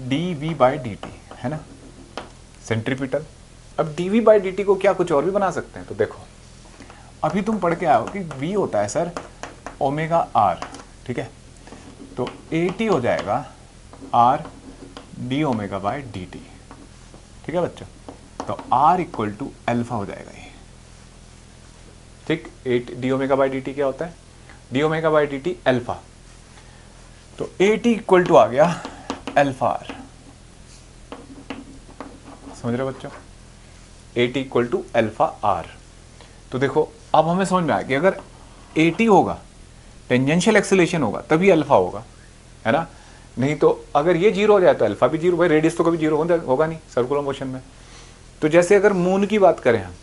dv/dt है ना, सेंट्रीपिटल। अब dv/dt को क्या कुछ और भी बना सकते हैं? तो देखो अभी तुम पढ़ के आओ कि v होता है सर ω/r, ठीक है, तो at हो जाएगा r dω/dt, ठीक है बच्चों, तो r इक्वल टू अल्फा हो जाएगा ये, ठीक। 8 dω/dt क्या होता है, dω/dt अल्फा, तो at इक्वल टू आ गया अल्फा r, समझ रहे हो बच्चों, at equal to alpha r। तो देखो अब हमें समझ में आया कि अगर at होगा, टेंजेंशियल एक्सेलेरेशन होगा, तभी अल्फा होगा, है ना, नहीं तो अगर ये जीरो हो जाए तो अल्फा भी जीरो, भाई रेडियस तो कभी जीरो होगा नहीं सर्कुलर मोशन में। तो जैसे अगर मून की बात करें हम,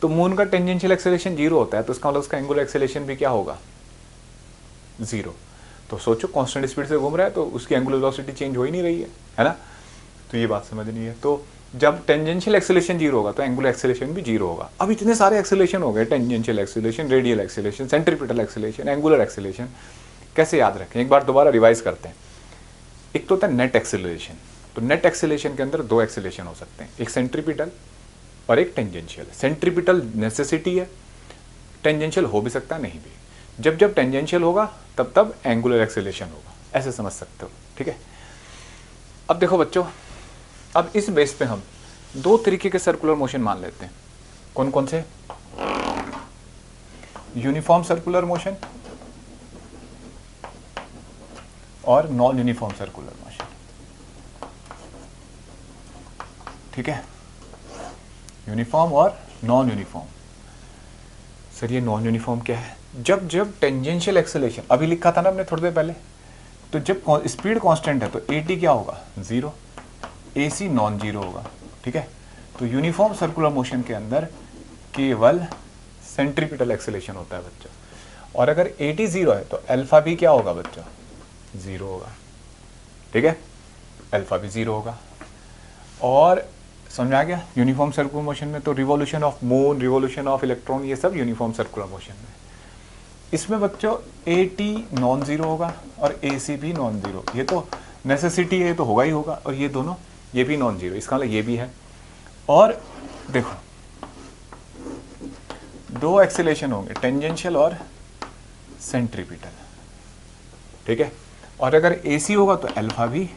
तो मून का टेंजेंशियल एक्सेलेरेशन जीरो होता है, तो इसका मतलब उसका एंगुलर एक्सेलेरेशन भी क्या होगा, जीरो। तो सोचो कांस्टेंट स्पीड से घूम रहा है, तो उसकी एंगुलर वेलोसिटी चेंज हो ही नहीं रही है ना, तो ये बात समझनी है। तो जब टेंजेंशियल एक्सेलेरेशन जीरो होगा तो एंगुलर एक्सेलेरेशन भी जीरो होगा। अब इतने सारे एक्सेलेरेशन हो गए, tangential acceleration, radial acceleration, centripetal acceleration, angular acceleration, कैसे याद रखें, एक बार दोबारा रिवाइज करते हैं। एक तो होता है नेट एक्सेलरेशन, तो नेट एक्सेलरेशन के अंदर दो एक्सेलरेशन हो सकते हैं, एक सेंट्रीपिटल और एक टेंजेंशियल। सेंट्रीपिटल नेसेसिटी है, टेंजेंशियल हो भी सकता है नहीं भी। जब जब टेंजेंशियल होगा तब तब एंगुलर एक्सेलरेशन होगा, ऐसे समझ सकते हो, ठीक है। अब देखो बच्चों, अब इस बेस पे हम दो तरीके के सर्कुलर मोशन मान लेते हैं। कौन कौन से? यूनिफॉर्म सर्कुलर मोशन और नॉन यूनिफॉर्म सर्कुलर मोशन, ठीक है, यूनिफॉर्म और नॉन यूनिफॉर्म। सर ये नॉन यूनिफॉर्म क्या है? जब जब टेंजेंशियल एक्सेलरेशन, अभी लिखा था ना हमने थोड़ी देर पहले, तो जब स्पीड कांस्टेंट है तो at क्या होगा, जीरो, ac नॉन जीरो होगा, ठीक है। तो यूनिफॉर्म सर्कुलर मोशन के अंदर केवल सेंट्रीपिटल एक्सेलरेशन होता है बच्चों, और अगर at जीरो है तो अल्फा भी क्या होगा बच्चों, जीरो होगा, ठीक है, अल्फा भी जीरो होगा। और समझ आ गया, यूनिफॉर्म सर्कुलर मोशन में तो revolution of moon, revolution of electron, ये सब यूनिफॉर्म सर्कुलर मोशन में। इसमें बच्चों at नॉन जीरो होगा और ac भी नॉन जीरो, ये तो नेसेसिटी है, ये तो होगा ही होगा, और ये दोनों ये भी नॉन जीरो, इसका मतलब ये भी है। और देखो दो एक्सेलेरेशन होंगे, टेंजेंशियल और सेंट्रीपिटल, ठीक है। और अगर AC होगा तो अल्फा भी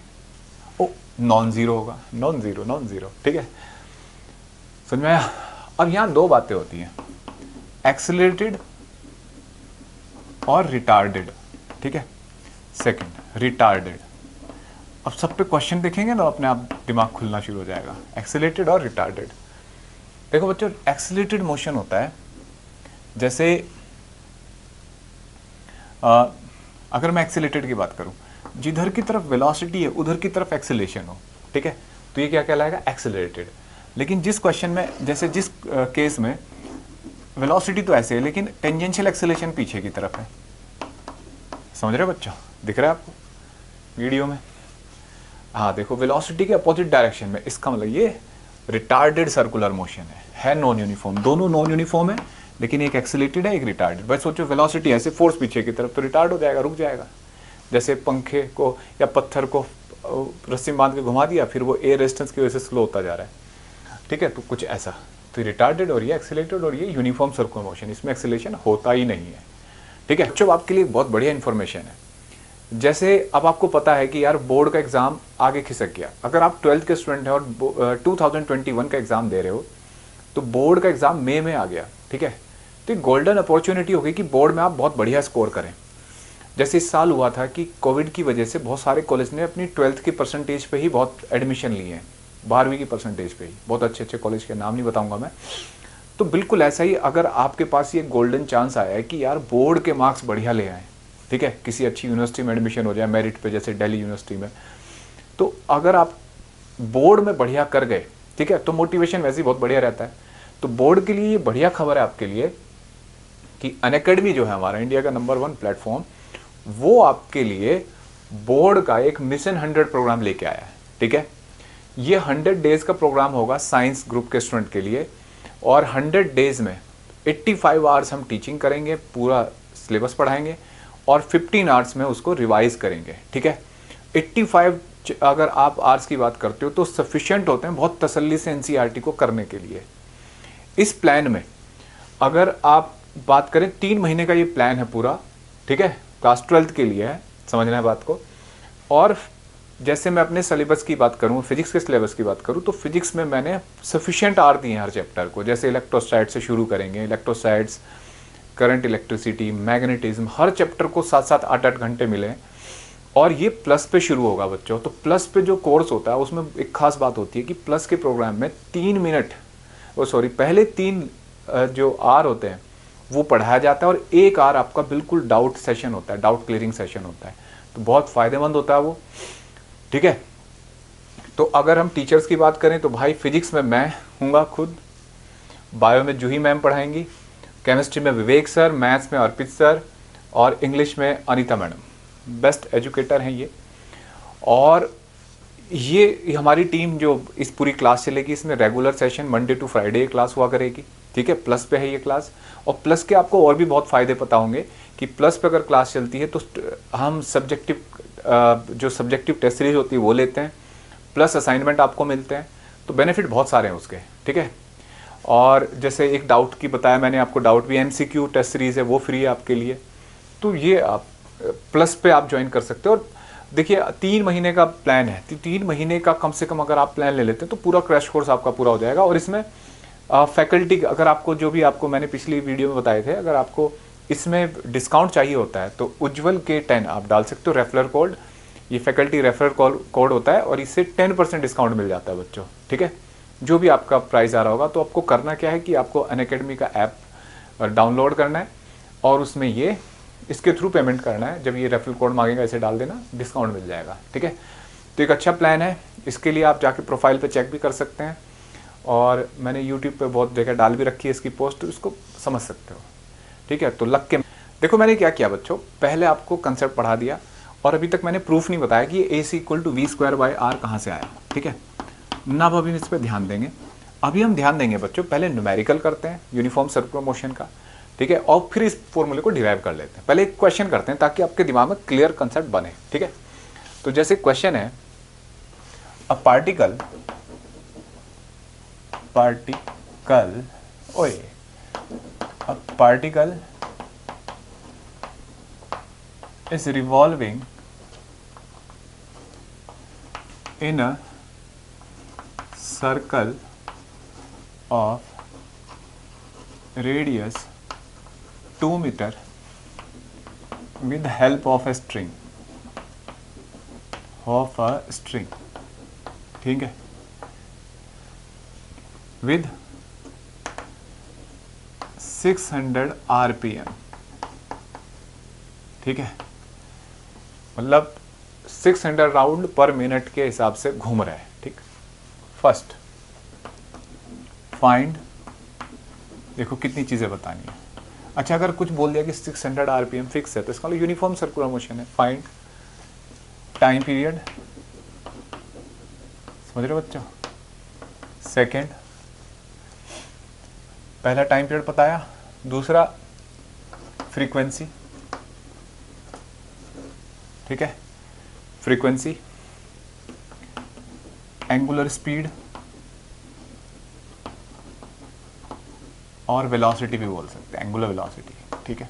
नॉन जीरो होगा, नॉन जीरो, ठीक है, समझ में आया। अब यहाँ दो बातें होती हैं, एक्सेलरेटेड और रिटार्डेड, ठीक है। Second retarded. अब सब पे क्वेश्चन देखेंगे ना अपने आप दिमाग खुलना शुरू हो जाएगा। एक्सेलरेटेड और रिटार्डेड। देखो बच्चों, एक्सेलरेटेड मोशन होता है जैसे अगर मैं एक्सेलरेटेड की बात करूं, जिधर की तरफ वेलोसिटी है उधर की तरफ एक्सेलरेशन हो, ठीक है, तो ये क्या कहलाएगा? एक्सेलरेटेड। लेकिन जिस क्वेश्चन में, जैसे जिस केस में वेलोसिटी तो ऐसे है लेकिन टेंजेंशियल एक्सेलरेशन पीछे की तरफ है, समझ रहे हो बच्चों? दिख रहा है आपको वीडियो में? हाँ देखो, वेलोसिटी के अपोजिट डायरेक्शन में, इसका मतलब ये रिटार्डेड सर्कुलर मोशन है नॉन यूनिफॉर्म। दोनों नॉन यूनिफॉर्म है लेकिन एक एक्सेलरेटेड है, एक रिटार्डेड। बस सोचो वेलोसिटी ऐसे, फोर्स पीछे की तरफ, तो रिटार्ड हो जाएगा, रुक जाएगा। जैसे पंखे को या पत्थर को रस्सी बांध के घुमा दिया, फिर वो एयर रेजिस्टेंस की वजह से स्लो होता जा रहा है, ठीक है, तो कुछ ऐसा। तो रिटार्डेड और ये एक्सेलरेटेड और ये यूनिफॉर्म सर्कुलर मोशन, इसमें एक्सेलरेशन होता ही नहीं है, ठीक है। बच्चों आपके लिए बहुत बढ़िया इन्फॉर्मेशन है। जैसे अब आपको पता है कि यार बोर्ड का एग्जाम आगे खिसक गया। अगर आप 12th के स्टूडेंट हैं और 2021 का एग्जाम दे रहे हो, तो बोर्ड का एग्जाम मई में आ गया, ठीक है, तो एक गोल्डन अपॉर्चुनिटी होगी कि बोर्ड में आप बहुत बढ़िया स्कोर करें। जैसे इस साल हुआ था कि कोविड की वजह से बहुत सारे कॉलेज ने अपनी 12th की परसेंटेज पे ही बहुत एडमिशन लिए हैं, 12वीं की परसेंटेज पे ही, बहुत अच्छे अच्छे कॉलेज के नाम नहीं बताऊंगा मैं। तो बिल्कुल ऐसा ही अगर आपके पास ये गोल्डन चांस आया है कि यार बोर्ड के मार्क्स बढ़िया ले आए, ठीक है, किसी अच्छी यूनिवर्सिटी में एडमिशन हो जाए मेरिट पे, जैसे दिल्ली यूनिवर्सिटी में, तो अगर आप बोर्ड में बढ़िया कर गए, ठीक है, तो मोटिवेशन वैसे ही बहुत बढ़िया रहता है। तो बोर्ड के लिए ये बढ़िया खबर है आपके लिए कि अनअकैडमी जो है हमारा इंडिया का नंबर 1 प्लेटफॉर्म, वो आपके लिए बोर्ड का एक मिशन 100 प्रोग्राम लेके आया है, ठीक है। ये 100 डेज का प्रोग्राम होगा साइंस ग्रुप के स्टूडेंट के लिए, और 100 डेज में 85 आवर्स हम टीचिंग करेंगे, पूरा सिलेबस पढ़ाएंगे, और 15 आवर्स में उसको रिवाइज करेंगे, ठीक है। 85 अगर आप आवर्स की बात करते हो तो सफिशिएंट होते हैं बहुत तसल्ली से एनसीईआरटी को करने के लिए। इस प्लान में अगर आप बात करें, 3 महीने का ये प्लान है पूरा, ठीक है, क्लास 12th के लिए है, समझना है बात को। और जैसे मैं अपने सिलेबस की बात करूं, फिजिक्स के सिलेबस की बात करूं, तो फिजिक्स में मैंने सफिशिएंट आवर दिए हैं हर चैप्टर को। जैसे इलेक्ट्रोस्टैट से शुरू करेंगे, इलेक्ट्रोस्टैट्स, करंट इलेक्ट्रिसिटी, मैग्नेटिज्म, हर चैप्टर को 7-7 8-8 घंटे मिले। और ये प्लस पे शुरू होगा बच्चों। तो प्लस पे जो कोर्स होता है उसमें एक खास बात होती है कि प्लस के प्रोग्राम में 3 मिनट, पहले 3 जो आर होते हैं वो पढ़ाया जाता है, और 1 आर आपका बिल्कुल डाउट सेशन होता है, डाउट क्लियरिंग सेशन होता है। तो बहुत फायदेमंद होता है वो, ठीक है। तो अगर हम टीचर्स की बात करें तो भाई फिजिक्स में मैं हूँगा खुद, बायो में जूही मैम पढ़ाएंगी, केमिस्ट्री में विवेक सर, मैथ्स में अर्पित सर, और इंग्लिश में अनीता मैडम। बेस्ट एजुकेटर हैं ये। और ये हमारी टीम जो इस पूरी क्लास चलेगी, इसमें regular session Monday to Friday class हुआ करेगी, ठीक है। प्लस पे है ये क्लास, और प्लस के आपको और भी बहुत फ़ायदे पता होंगे कि प्लस पे अगर क्लास चलती है तो हम जो सब्जेक्टिव टेस्ट सीरीज होती है वो लेते हैं, प्लस असाइनमेंट आपको मिलते हैं, तो बेनिफिट बहुत सारे हैं उसके, ठीक है। और जैसे एक डाउट की बताया मैंने आपको, डाउट भी एमसीक्यू टेस्ट सीरीज है, वो फ्री है आपके लिए। तो ये आप प्लस पे आप ज्वाइन कर सकते हो। और देखिए 3 महीने का प्लान है, 3 महीने का कम से कम अगर आप प्लान ले लेते हैं तो पूरा क्रैश कोर्स आपका पूरा हो जाएगा। और इसमें फैकल्टी, अगर आपको जो भी आपको मैंने पिछली वीडियो में बताए थे, अगर आपको इसमें डिस्काउंट चाहिए होता है तो उज्ज्वल के 10 आप डाल सकते हो रेफरल कोड। ये फैकल्टी रेफरल कोड होता है और इससे 10% डिस्काउंट मिल जाता है बच्चों, ठीक है। जो भी आपका प्राइस आ रहा होगा, तो आपको करना क्या है कि आपको अनअकैडमी का ऐप डाउनलोड करना है और उसमें ये इसके थ्रू पेमेंट करना है। जब ये रेफरल कोड मांगेगा इसे डाल देना, डिस्काउंट मिल जाएगा, ठीक है। तो एक अच्छा प्लान है, इसके लिए आप जाके प्रोफाइल पे चेक भी कर सकते हैं, और मैंने यूट्यूब पे बहुत जगह डाल भी रखी है इसकी पोस्ट, तो इसको समझ सकते हो, ठीक है। तो लग के देखो मैंने क्या किया बच्चों, पहले आपको कंसेप्ट पढ़ा दिया, और अभी तक मैंने प्रूफ नहीं बताया कि ये AC = V² कहाँ से आया, ठीक है ना। अब अभी इस पर ध्यान देंगे। अभी हम ध्यान देंगे बच्चों, पहले न्यूमेरिकल करते हैं यूनिफॉर्म सर्कुलर मोशन का, ठीक है, और फिर इस फॉर्मूले को डिराइव कर लेते हैं। पहले एक क्वेश्चन करते हैं ताकि आपके दिमाग में क्लियर कंसेप्ट बने, ठीक है। तो जैसे क्वेश्चन है, a particle is revolving in a circle of radius 2 metre with help of a string, ठीक है, with 600 RPM, ठीक है, मतलब 600 राउंड पर मिनट के हिसाब से घूम रहा है, ठीक। फर्स्ट फाइंड, देखो कितनी चीजें बतानी है। अच्छा, अगर कुछ बोल दिया कि 600 RPM फिक्स है तो इसका मतलब यूनिफॉर्म सर्कुलर मोशन है। फाइंड टाइम पीरियड, समझ रहे हो बच्चों। सेकेंड, पहला टाइम पीरियड बताया, दूसरा फ्रीक्वेंसी, ठीक है, फ्रीक्वेंसी, एंगुलर स्पीड और वेलोसिटी भी बोल सकते हैं, एंगुलर वेलोसिटी, ठीक है।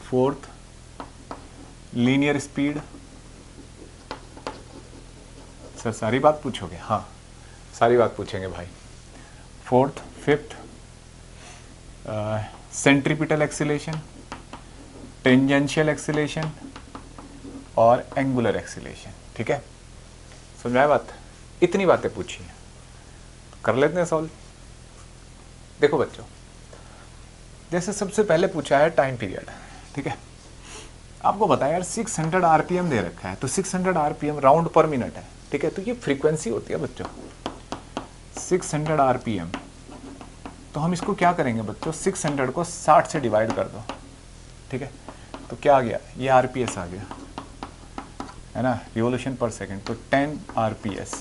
Fourth, linear speed. सर सारी बात पूछोगे? हाँ, सारी बात पूछेंगे भाई। Fourth, fifth, centripetal acceleration, tangential acceleration और एंगुलर एक्सीलेशन, ठीक है। समझ में आया बात? इतनी बातें पूछी हैं, कर लेते हैं सॉल्व। देखो बच्चों, जैसे सबसे पहले पूछा है टाइम पीरियड, ठीक है। आपको बताया यार 600 RPM दे रखा है, तो 600 RPM राउंड पर मिनट है, ठीक है। तो ये फ्रीक्वेंसी होती है बच्चों, 600 RPM। तो हम इसको क्या करेंगे बच्चों, 600 को 60 से डिवाइड कर दो, ठीक है। तो क्या आ गया, ये RPS आ गया, है ना, रिवोल्यूशन पर सेकेंड। तो 10 RPS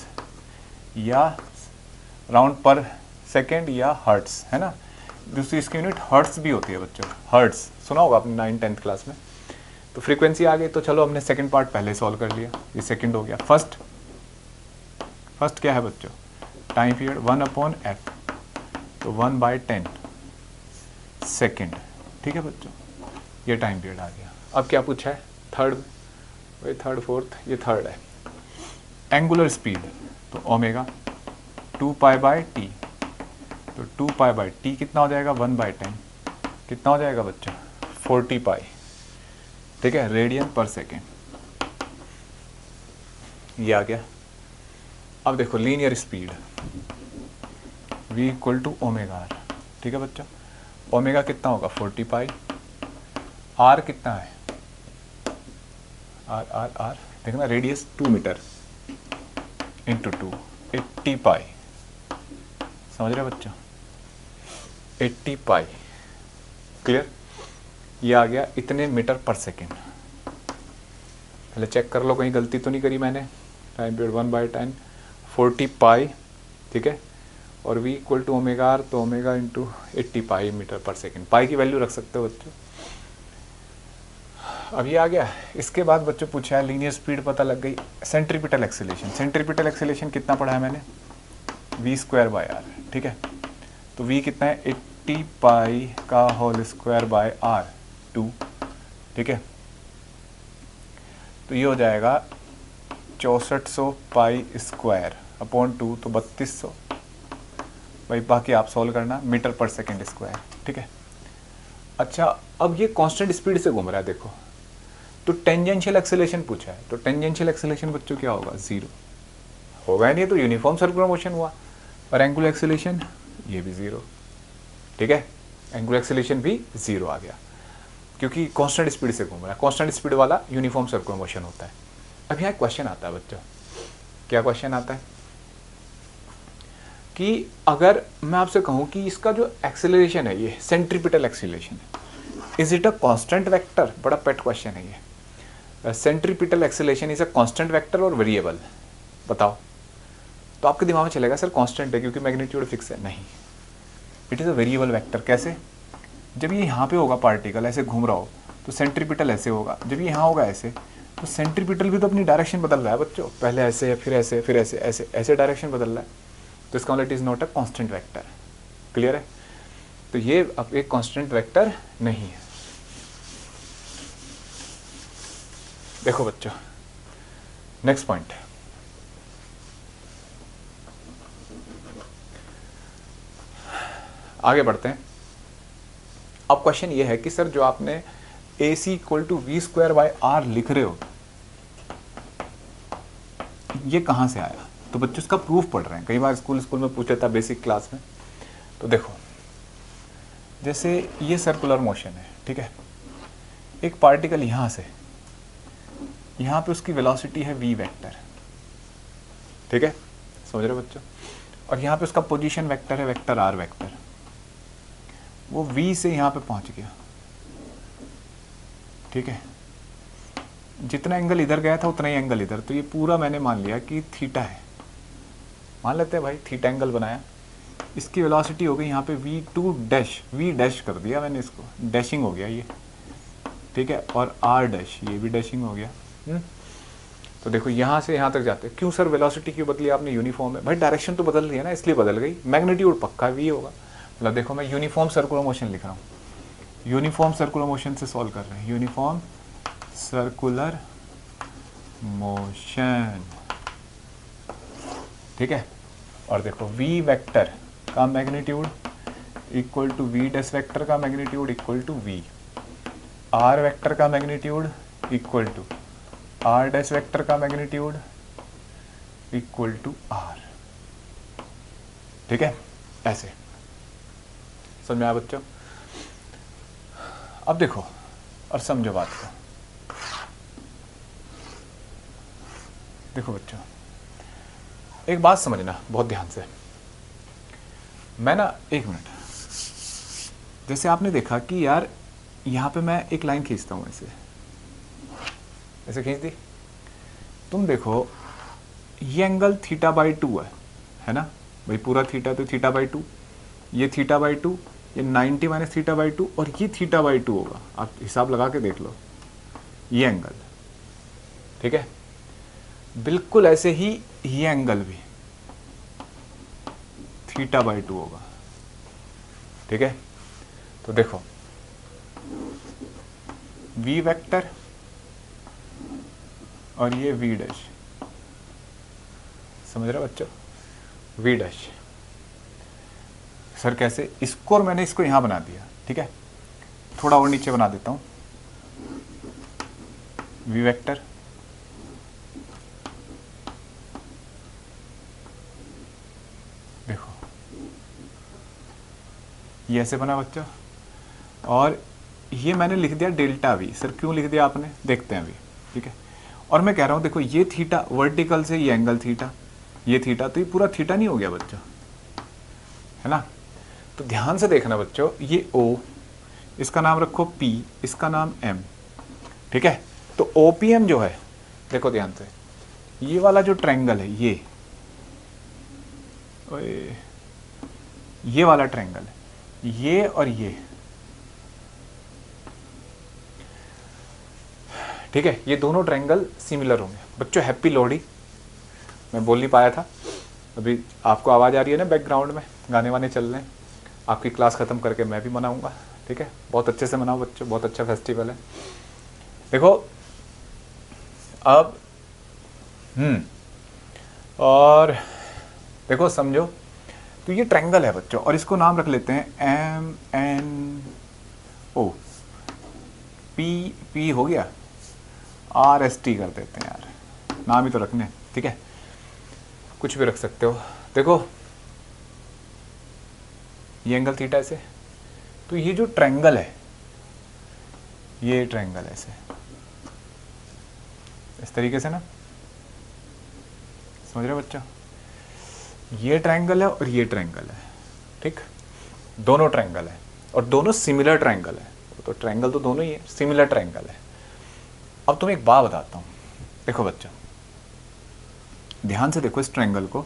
या राउंड पर सेकेंड या हर्ट्स, है ना। दूसरी इसकी यूनिट हर्ट्स भी होती है बच्चों, हर्ट्स सुना होगा आपने 9th-10th क्लास में। तो फ्रीक्वेंसी आ गई, तो चलो हमने सेकंड पार्ट पहले सॉल्व कर लिया, ये सेकंड हो गया। फर्स्ट क्या है बच्चों, टाइम पीरियड 1/f, तो 1/10 सेकेंड, ठीक है बच्चों, ये टाइम पीरियड आ गया। अब क्या पूछा है, थर्ड, वही थर्ड फोर्थ, ये थर्ड है। एंगुलर स्पीड, तो ओमेगा 2π/t, तो 2π/t कितना हो जाएगा, 1/10, कितना हो जाएगा बच्चों, 40π, ठीक है, रेडियन पर सेकेंड, ये आ गया। अब देखो linear speed, v = omega r, ठीक है बच्चों। ओमेगा कितना होगा, 40π, r कितना है, r देखना, रेडियस 2 मीटर इंटू 2, 80π, समझ रहे बच्चों, 80π, क्लियर। ये आ गया इतने मीटर पर सेकेंड। पहले चेक कर लो कहीं गलती तो नहीं करी मैंने। टाइम पीरियड 1/10, 40π, ठीक है, और v = ओमेगा r, तो ओमेगा इंटू 80π मीटर पर सेकेंड। पाई की वैल्यू रख सकते हो बच्चों। अब ये आ गया। इसके बाद बच्चों पूछा है लीनियर स्पीड पता लग गई। सेंट्रीपिटल एक्सीलेशन, सेंट्रीपिटल एक्सीलेशन कितना पढ़ा है मैंने, v²/r, ठीक है। तो v कितना है, 80π का होल स्क्वायर बाय r2, ठीक है। तो ये हो जाएगा 6400π² तो 3200 भाई, बाकी आप सॉल्व करना, मीटर पर सेकेंड स्क्वायर, ठीक है। अच्छा, अब ये कांस्टेंट स्पीड से घूम रहा है देखो, तो टेंजेंशियल एक्सीलेशन पूछा है, तो टेंजेंशियल एक्सीलेशन बच्चों क्या होगा, 0 होगा, नहीं तो यूनिफॉर्म सर्कुलर मोशन हुआ। और एंगुलर एक्सीलेशन ये भी 0, ठीक है, एंगुलर एक्सीलेशन भी 0 आ गया, क्योंकि कांस्टेंट स्पीड से घूम रहा है। कांस्टेंट स्पीड वाला यूनिफॉर्म सर्कुलर मोशन होता है। अब यहाँ क्वेश्चन आता है बच्चों, क्या क्वेश्चन आता है कि अगर मैं आपसे कहूँ कि इसका जो एक्सेलरेशन है, ये सेंट्रीपिटल एक्सीलेशन है, is it a constant vector. बड़ा पेट क्वेश्चन है ये। Centripetal acceleration is a constant vector और वेरिएबल, बताओ। तो आपके दिमाग में चलेगा सर कांस्टेंट है क्योंकि मैग्नीट्यूड फिक्स है। नहीं, it is a variable vector. कैसे, जब ये यहाँ पे होगा पार्टिकल ऐसे घूम रहा हो तो सेंट्रीपिटल ऐसे होगा, जब ये यहाँ होगा ऐसे, तो सेंट्रीपिटल भी तो अपनी डायरेक्शन बदल रहा है बच्चों, पहले ऐसे फिर ऐसे फिर ऐसे, ऐसे ऐसे डायरेक्शन बदल रहा है। तो इसका मतलब it is not a constant vector. Clear है। तो ये अब एक कांस्टेंट वेक्टर नहीं है। देखो बच्चों, नेक्स्ट पॉइंट, आगे बढ़ते हैं। अब क्वेश्चन ये है कि सर जो आपने AC इक्वल टू v²/r लिख रहे हो, ये कहाँ से आया? तो बच्चों इसका प्रूफ पढ़ रहे हैं, कई बार स्कूल में पूछा था बेसिक क्लास में। तो देखो, जैसे ये सर्कुलर मोशन है, ठीक है, एक पार्टिकल यहाँ से, यहाँ पे उसकी वेलोसिटी है v वेक्टर, ठीक है, समझ रहे हो बच्चों, और यहाँ पे उसका पोजीशन वेक्टर है वेक्टर r वेक्टर, वो v से यहाँ पे पहुँच गया, ठीक है, जितना एंगल इधर गया था उतना ही एंगल इधर, तो ये पूरा मैंने मान लिया कि थीटा है, मान लेते हैं भाई, थीटा एंगल बनाया, इसकी वेलोसिटी हो गई यहाँ पे v2 डैश, v डैश कर दिया मैंने इसको, डैशिंग हो गया ये, ठीक है, और r डैश, ये भी डैशिंग हो गया। तो देखो यहाँ से यहाँ तक जाते, क्यों सर वेलोसिटी क्यों बदली आपने? यूनिफॉर्म है भाई, डायरेक्शन तो बदल रही है ना, इसलिए बदल गई, मैग्नीट्यूड पक्का v होगा। मतलब देखो मैं यूनिफॉर्म सर्कुलर मोशन लिख रहा हूँ, यूनिफॉर्म सर्कुलर मोशन से सॉल्व कर रहे हैं, यूनिफॉर्म सर्कुलर मोशन, ठीक है, और देखो v वेक्टर का magnitude equal to v dash vector का magnitude equal to v, r vector का magnitude equal to r dash vector का मैग्नीट्यूड इक्वल टू r, ठीक है, ऐसे समझ में आया बच्चों? अब देखो और समझो बात को, देखो बच्चों एक बात समझना बहुत ध्यान से, मैं ना, एक मिनट, जैसे आपने देखा कि यार यहाँ पे मैं एक लाइन खींचता हूँ, ऐसे खींच दी, तुम देखो ये एंगल θ/2 है ना भाई, पूरा थीटा तो θ/2, ये θ/2, ये 90 माइनस θ/2, और ये θ/2 होगा, आप हिसाब लगा के देख लो ये एंगल, ठीक है, बिल्कुल ऐसे ही ये एंगल भी θ/2 होगा, ठीक है। तो देखो v वेक्टर और ये v डैश, समझ रहे बच्चों, v डैश, सर कैसे? इसको और मैंने इसको यहां बना दिया, ठीक है, थोड़ा और नीचे बना देता हूं, v वेक्टर देखो ये ऐसे बना बच्चों, और ये मैंने लिख दिया डेल्टा v, सर क्यों लिख दिया आपने? देखते हैं अभी, ठीक है, और मैं कह रहा हूं देखो ये थीटा वर्टिकल से ये एंगल थीटा, ये थीटा, तो ये पूरा थीटा नहीं हो गया बच्चों, है ना? तो ध्यान से देखना बच्चों, ये O, इसका नाम रखो P, इसका नाम M, ठीक है, तो OPM जो है, देखो ध्यान से, ये वाला जो ट्रायंगल है, ये वाला ट्रायंगल है, ये और ये, ठीक है, ये दोनों ट्रायंगल सिमिलर होंगे बच्चों। हैप्पी लोहड़ी, मैं बोल नहीं पाया था, अभी आपको आवाज़ आ रही है ना बैकग्राउंड में, गाने वाने चल रहे हैं, आपकी क्लास ख़त्म करके मैं भी मनाऊंगा, ठीक है, बहुत अच्छे से मनाओ बच्चों, बहुत अच्छा फेस्टिवल है। देखो अब और देखो समझो, तो ये ट्रायंगल है बच्चों, और इसको नाम रख लेते हैं MNO, P हो गया, RST कर देते हैं यार, नाम ही तो रखने, ठीक है, कुछ भी रख सकते हो। देखो ये एंगल थीटा ऐसे, तो ये जो ट्रायंगल है, ये ट्रायंगल ऐसे, इस तरीके से ना, समझ रहे हो बच्चों, ये ट्रायंगल है और ये ट्रायंगल है, ठीक, दोनों ट्रायंगल है और दोनों सिमिलर ट्रायंगल है, तो ट्रायंगल तो दोनों ही है, सिमिलर ट्रायंगल है। अब तुम्हें एक बात बताता हूँ, देखो बच्चों ध्यान से देखो, इस ट्रायंगल को,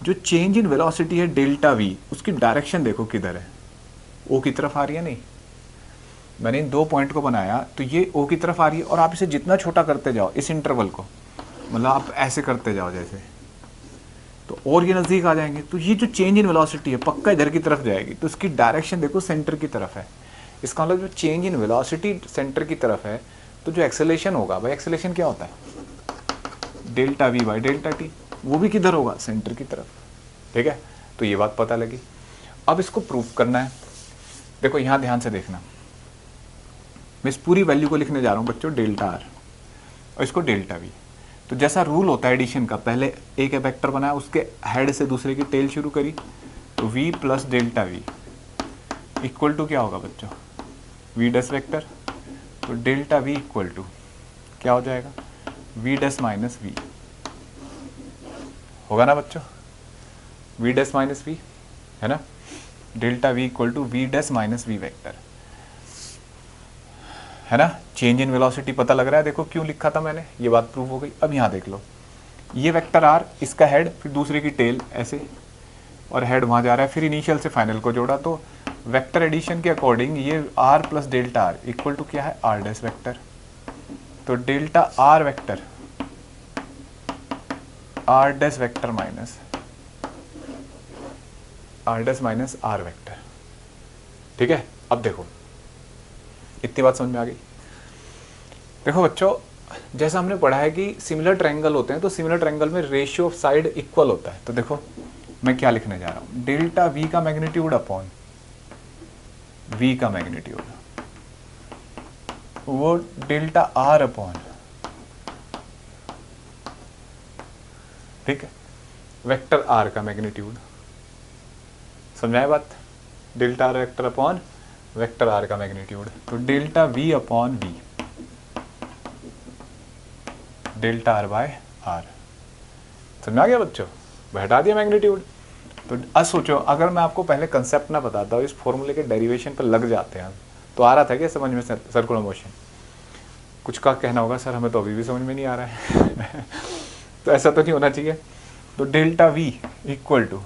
जो चेंज इन वेलोसिटी है डेल्टा v, उसकी डायरेक्शन देखो किधर है, O की तरफ आ रही है, नहीं, मैंने इन दो पॉइंट को बनाया तो ये O की तरफ आ रही है, और आप इसे जितना छोटा करते जाओ इस इंटरवल को, मतलब आप ऐसे करते जाओ जैसे, तो और ये नज़दीक आ जाएंगे, तो ये जो चेंज इन वेलोसिटी है पक्का इधर की तरफ जाएगी, तो इसकी डायरेक्शन देखो सेंटर की तरफ है, इसका मतलब जो चेंज इन वेलोसिटी सेंटर की तरफ है, तो जो एक्सेलेरेशन होगा भाई, एक्सेलेरेशन क्या होता है? Delta v by delta t, वो भी किधर होगा? सेंटर की तरफ, ठीक है, तो ये बात पता लगी। अब इसको प्रूफ करना है, देखो यहाँ ध्यान से देखना, मैं इस पूरी वैल्यू को लिखने जा रहा हूँ बच्चों डेल्टा आर और इसको डेल्टा वी। तो जैसा रूल होता है एडिशन का, पहले एक वेक्टर बनाया, उसके हेड से दूसरे की टेल शुरू करी, तो v plus delta v equal to क्या होगा बच्चों, वी डैश वेक्टर। तो डेल्टा वी इक्वल टू क्या हो जाएगा, वी डैश माइनस वी होगा ना बच्चों, वी डैश माइनस वी है ना। Delta v equal to v dash minus v vector है ना। चेंज इन वेलोसिटी पता लग रहा है, देखो क्यों लिखा था मैंने, ये बात प्रूव हो गई। अब यहाँ देख लो, ये वेक्टर आर, इसका हेड, फिर दूसरे की टेल ऐसे, और हेड वहाँ जा रहा है, फिर इनिशियल से फाइनल को जोड़ा, तो वेक्टर एडिशन के अकॉर्डिंग ये r plus delta r equal to क्या है, आर डैश वेक्टर। तो delta r vector r dash vector minus r dash minus r vector. ठीक है, अब देखो इतनी बात समझ में आ गई। देखो बच्चों, जैसा हमने पढ़ा है कि सिमिलर ट्रायंगल होते हैं, तो सिमिलर ट्रायंगल में रेशियो ऑफ साइड इक्वल होता है। तो देखो मैं क्या लिखने जा रहा हूं, डेल्टा वी का मैग्नीट्यूड अपॉन वी का मैग्नीट्यूड, वो डेल्टा आर अपॉन, ठीक है, वेक्टर आर का मैग्नीट्यूड। समझाए बात, delta r vector upon vector r का मैग्नीट्यूड। तो delta v upon v, delta r by r. समझ आ गया बच्चों, बैठा दिया मैग्नीट्यूड। तो अब सोचो, अगर मैं आपको पहले कंसेप्ट ना बताता हूँ, इस फॉर्मूले के डेरिवेशन पर लग जाते हैं तो आ रहा था क्या समझ में सर्कुलर मोशन? कुछ का कहना होगा सर हमें तो अभी भी समझ में नहीं आ रहा है तो ऐसा तो नहीं होना चाहिए। तो डेल्टा वी इक्वल टू,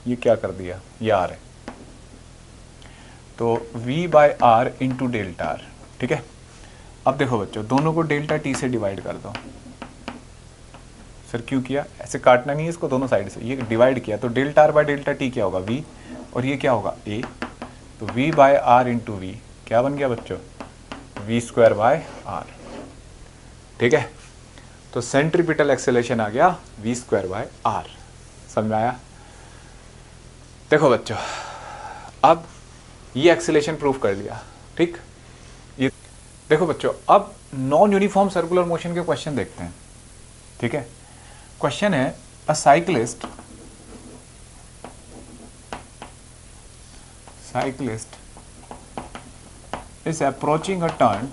ये क्या कर दिया, ये आर है, तो v by r into delta r. ठीक है, अब देखो बच्चों, दोनों को डेल्टा टी से डिवाइड कर दो। सर क्यों किया, ऐसे काटना नहीं है इसको दोनों साइड से, ये डिवाइड किया, तो delta r by delta T क्या होगा, v, और ये क्या होगा, a। तो v by r into v क्या बन गया बच्चों, v स्क्वायर बाय आर। ठीक है, तो सेंट्रीपिटल एक्सेलेरेशन आ गया v स्क्वायर बाय आर। समझ में आया? देखो बच्चों, अब ये एक्सेलेरेशन प्रूफ कर लिया। ठीक, ये देखो बच्चों, अब नॉन यूनिफॉर्म सर्कुलर मोशन के क्वेश्चन देखते हैं। ठीक है, क्वेश्चन है, अ cyclist is approaching a turn,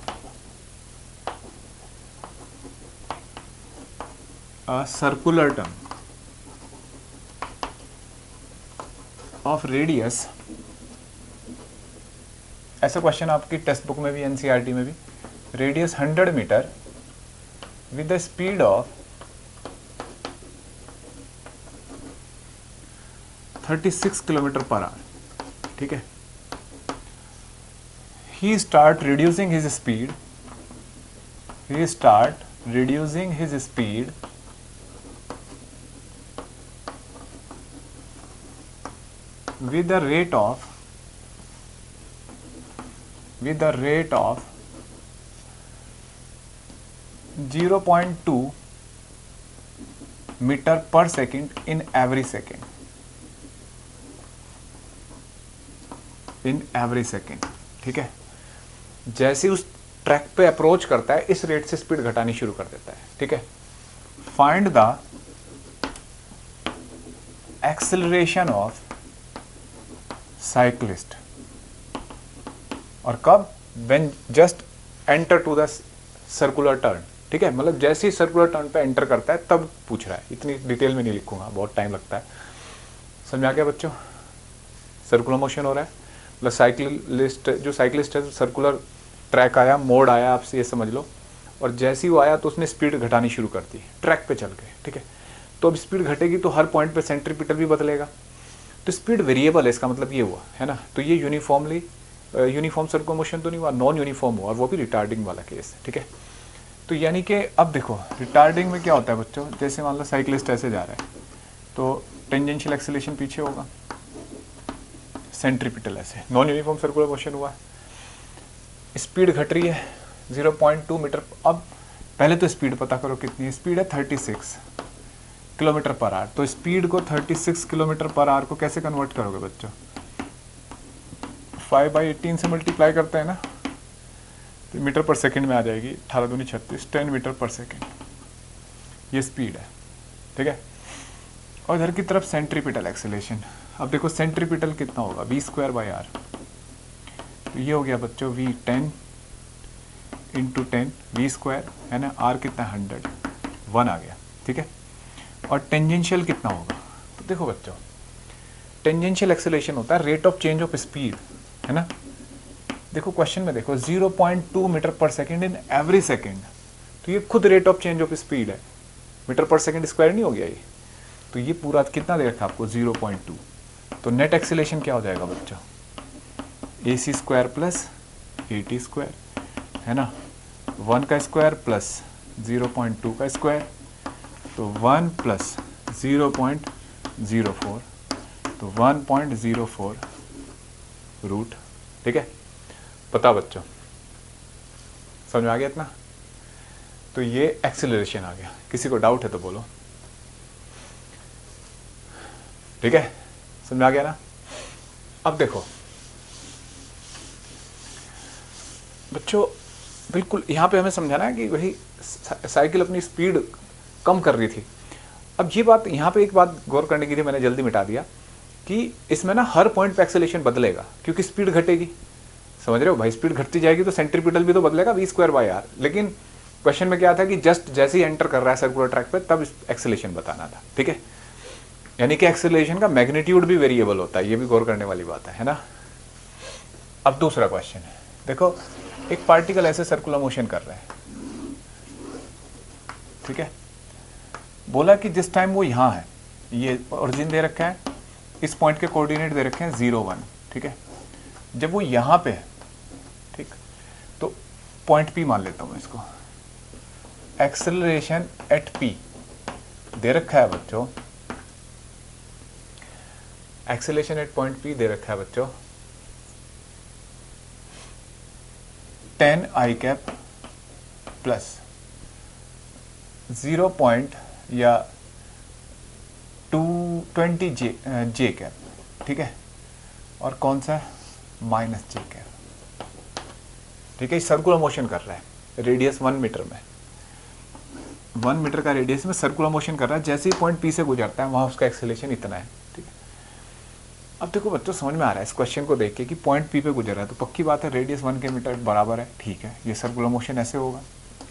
a circular turn of radius, ऐसा क्वेश्चन आपकी टेक्स्ट बुक में भी एनसीईआरटी में भी, radius 100 metre with the speed of 36 kilometre per hour. ठीक है, he start reducing his speed with the rate of 0.2 metre पर सेकेंड इन एवरी सेकेंड। ठीक है, जैसे उस ट्रैक पे अप्रोच करता है, इस रेट से स्पीड घटानी शुरू कर देता है। ठीक है, find the acceleration of cyclist, और कब, when just enter to the circular turn. ठीक है, मतलब जैसे ही सर्कुलर टर्न पे एंटर करता है तब पूछ रहा है, इतनी डिटेल में नहीं लिखूंगा, बहुत टाइम लगता है। समझ में आ गया बच्चों? सर्कुलर मोशन हो रहा है, मतलब साइक्लिस्ट है, सर्कुलर ट्रैक आया, मोड आया, आपसे ये समझ लो, और जैसे ही वो आया तो उसने स्पीड घटानी शुरू कर दी ट्रैक पे चल के। ठीक है, तो अब स्पीड घटेगी तो हर पॉइंट पे सेंट्रीपिटल भी बदलेगा, तो स्पीड वेरिएबल है, इसका मतलब ये हुआ है ना। तो ये यूनिफॉर्म सर्कुलर मोशन तो नहीं हुआ, नॉन यूनिफॉर्म हुआ, और वो भी रिटार्डिंग वाला केस। ठीक है, तो यानी कि अब देखो रिटार्डिंग में क्या होता है बच्चों, जैसे मान लो साइक्लिस्ट ऐसे जा रहा है तो टेंजेंशियल एक्सेलरेशन पीछे होगा, सेंट्रीपिटल ऐसे, नॉन यूनिफॉर्म सर्कुलर मोशन हुआ, स्पीड घट रही है 0.2 मीटर। अब पहले तो स्पीड पता करो कितनी है, स्पीड है 36 किलोमीटर पर आवर। तो स्पीड को 36 किलोमीटर पर आवर को कैसे कन्वर्ट करोगे बच्चों, 5/18 से मल्टीप्लाई करते हैं ना, तो मीटर पर सेकंड में आ जाएगी 18 दूनी 36, 10 मीटर पर सेकंड, ये स्पीड है, ठीक है। और इधर की तरफ सेंट्रीपिटल एक्सेलेरेशन, अब देखो सेंट्रीपिटल कितना होगा, v²/r, तो ये हो गया बच्चों v 10 × 10 v² है ना, r कितना 100, 1 आ गया, ठीक है। और टेंजेंशियल कितना होगा, तो देखो बच्चों टेंजेंशियल एक्सेलेरेशन होता है rate of change of speed, है ना। देखो क्वेश्चन में देखो 0.2 मीटर पर सेकेंड इन एवरी सेकेंड, तो ये खुद rate of change of speed है, मीटर पर सेकेंड स्क्वायर नहीं हो गया ये, तो ये पूरा कितना दे रखा है आपको 0.2, तो नेट एक्सेलेरेशन क्या हो जाएगा बच्चों, ac² प्लस at², है ना, 1 का स्क्वायर प्लस 0.2 का स्क्वायर, तो 1 प्लस 0.04, तो 1.04 रूट, ठीक है। पता बच्चों, समझ में आ गया इतना, तो ये एक्सेलरेशन आ गया। किसी को डाउट है तो बोलो, ठीक है, समझ में आ गया ना। अब देखो बच्चों, बिल्कुल यहाँ पे हमें समझाना है कि वही साइकिल अपनी स्पीड कम कर रही थी। अब ये बात यहाँ पे एक बात गौर करने की थी, मैंने जल्दी मिटा दिया कि इसमें ना हर पॉइंट पे एक्सेलेरेशन बदलेगा क्योंकि स्पीड घटेगी, समझ रहे हो भाई, स्पीड घटती जाएगी तो सेंट्रीपिटल भी तो बदलेगा v²/r, लेकिन क्वेश्चन में क्या था कि जस्ट जैसे ही एंटर कर रहा है सर्कुलर ट्रैक पे तब एक्सेलेरेशन बताना था, ठीक है। यानी कि एक्सेलेरेशन का मैग्नीट्यूड भी वेरिएबल होता है, ये भी गौर करने वाली बात है ना। अब दूसरा क्वेश्चन है, देखो एक पार्टिकल ऐसे सर्कुलर मोशन कर रहा है, ठीक है, बोला कि जिस टाइम वो यहाँ है, ये ओरिजिन दे रखा है, इस पॉइंट के कोऑर्डिनेट दे रखे हैं 0, 1, ठीक है। जब वो यहाँ पे है, ठीक, तो पॉइंट P मान लेता हूँ इसको, एक्सेलरेशन एट P दे रखा है बच्चों, एक्सेलरेशन एट पॉइंट P दे रखा है बच्चों 10i प्लस 0 या 220j, ठीक है, और कौन सा -j, ठीक है। सर्कुलर मोशन कर रहा है, रेडियस 1 मीटर में, 1 मीटर का रेडियस में सर्कुलर मोशन कर रहा है, जैसे ही पॉइंट P से गुजरता है वहां उसका एक्सेलरेशन इतना है, ठीक है। अब देखो बच्चों समझ में आ रहा है इस क्वेश्चन को देख के कि पॉइंट P पे गुजर रहा है, तो पक्की बात है रेडियस 1 के मीटर बराबर है, ठीक है, ये सर्कुलर मोशन ऐसे होगा,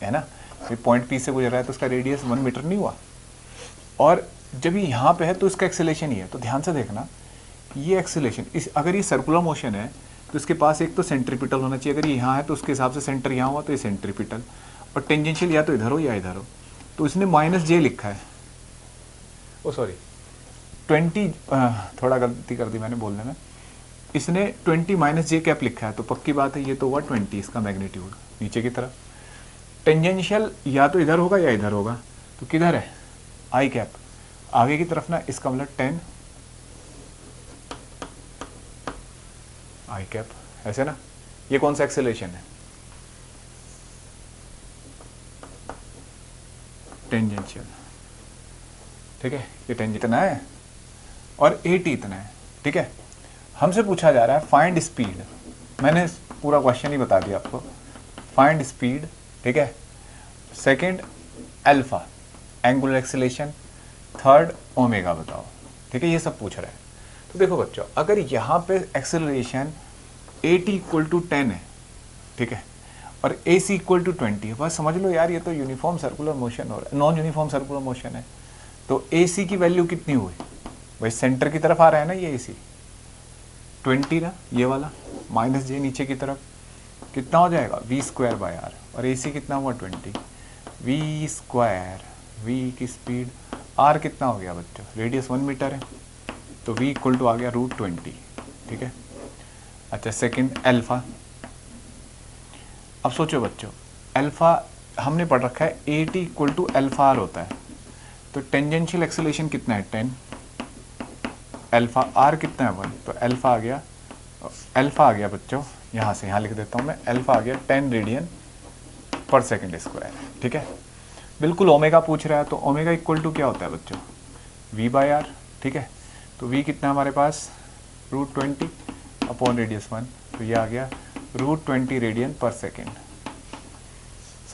है ना। ये पॉइंट P से गुजर रहा है तो उसका रेडियस 1 मीटर नहीं हुआ, और जब ये यहाँ पे है तो इसका एक्सेलरेशन ही है, तो ध्यान से देखना ये एक्सेलरेशन, इस अगर ये सर्कुलर मोशन है तो इसके पास एक तो सेंट्रीपिटल होना चाहिए, अगर ये यहाँ है तो उसके हिसाब से सेंटर यहाँ हुआ तो ये सेंट्रीपिटल, और टेंजेंशियल या तो इधर हो या इधर हो, तो इसने -j लिखा है, ओ सॉरी 20, थोड़ा गलती कर दी मैंने बोलने में, इसने 20 -j लिखा है, तो पक्की बात है ये तो हुआ 20 इसका मैग्नीट्यूड नीचे की तरफ। टेंजेंशियल या तो इधर होगा या इधर होगा, तो किधर है i, आगे की तरफ ना, इसका मतलब 10 i, ऐसे ना। ये कौन सा एक्सेलरेशन है, टेंजेंशियल, ठीक है, ये टेंजेंशियल इतना है और at इतना है, ठीक है। हमसे पूछा जा रहा है फाइंड स्पीड, मैंने पूरा क्वेश्चन ही बता दिया आपको, फाइंड स्पीड, ठीक है, second alpha angular acceleration, third omega बताओ, ठीक है, ये सब पूछ रहा है। तो देखो बच्चों, अगर यहाँ पे एक्सेलरेशन at = 10 है, ठीक है, और ac = 20 है, बस समझ लो यार ये तो यूनिफॉर्म सर्कुलर मोशन हो रहा है, नॉन यूनिफॉर्म सर्कुलर मोशन है, तो ac की वैल्यू कितनी हुई भाई, सेंटर की तरफ आ रहा है ना ये ac 20 ना, ये वाला -j नीचे की तरफ, कितना हो जाएगा v²/r, और ac कितना हुआ 20, v², v की स्पीड, r कितना हो गया बच्चों, रेडियस 1 मीटर है, तो v = आ गया √20, ठीक है। अच्छा सेकंड अल्फा, अब सोचो बच्चों, अल्फा हमने पढ़ रखा है at = अल्फा r होता है, तो टेंजेंशियल एक्सेलरेशन कितना है 10, अल्फा r कितना है 1, तो अल्फा आ गया बच्चों, यहाँ से यहाँ लिख देता हूँ मैं, अल्फा आ गया 10 रेडियन पर सेकंड स्क्वायर, ठीक है। बिल्कुल ओमेगा पूछ रहा है, तो ओमेगा = क्या होता है बच्चों, v/r, ठीक है, तो v कितना हमारे पास √20 अपॉन रेडियस 1, तो ये आ गया √20 रेडियन पर सेकेंड,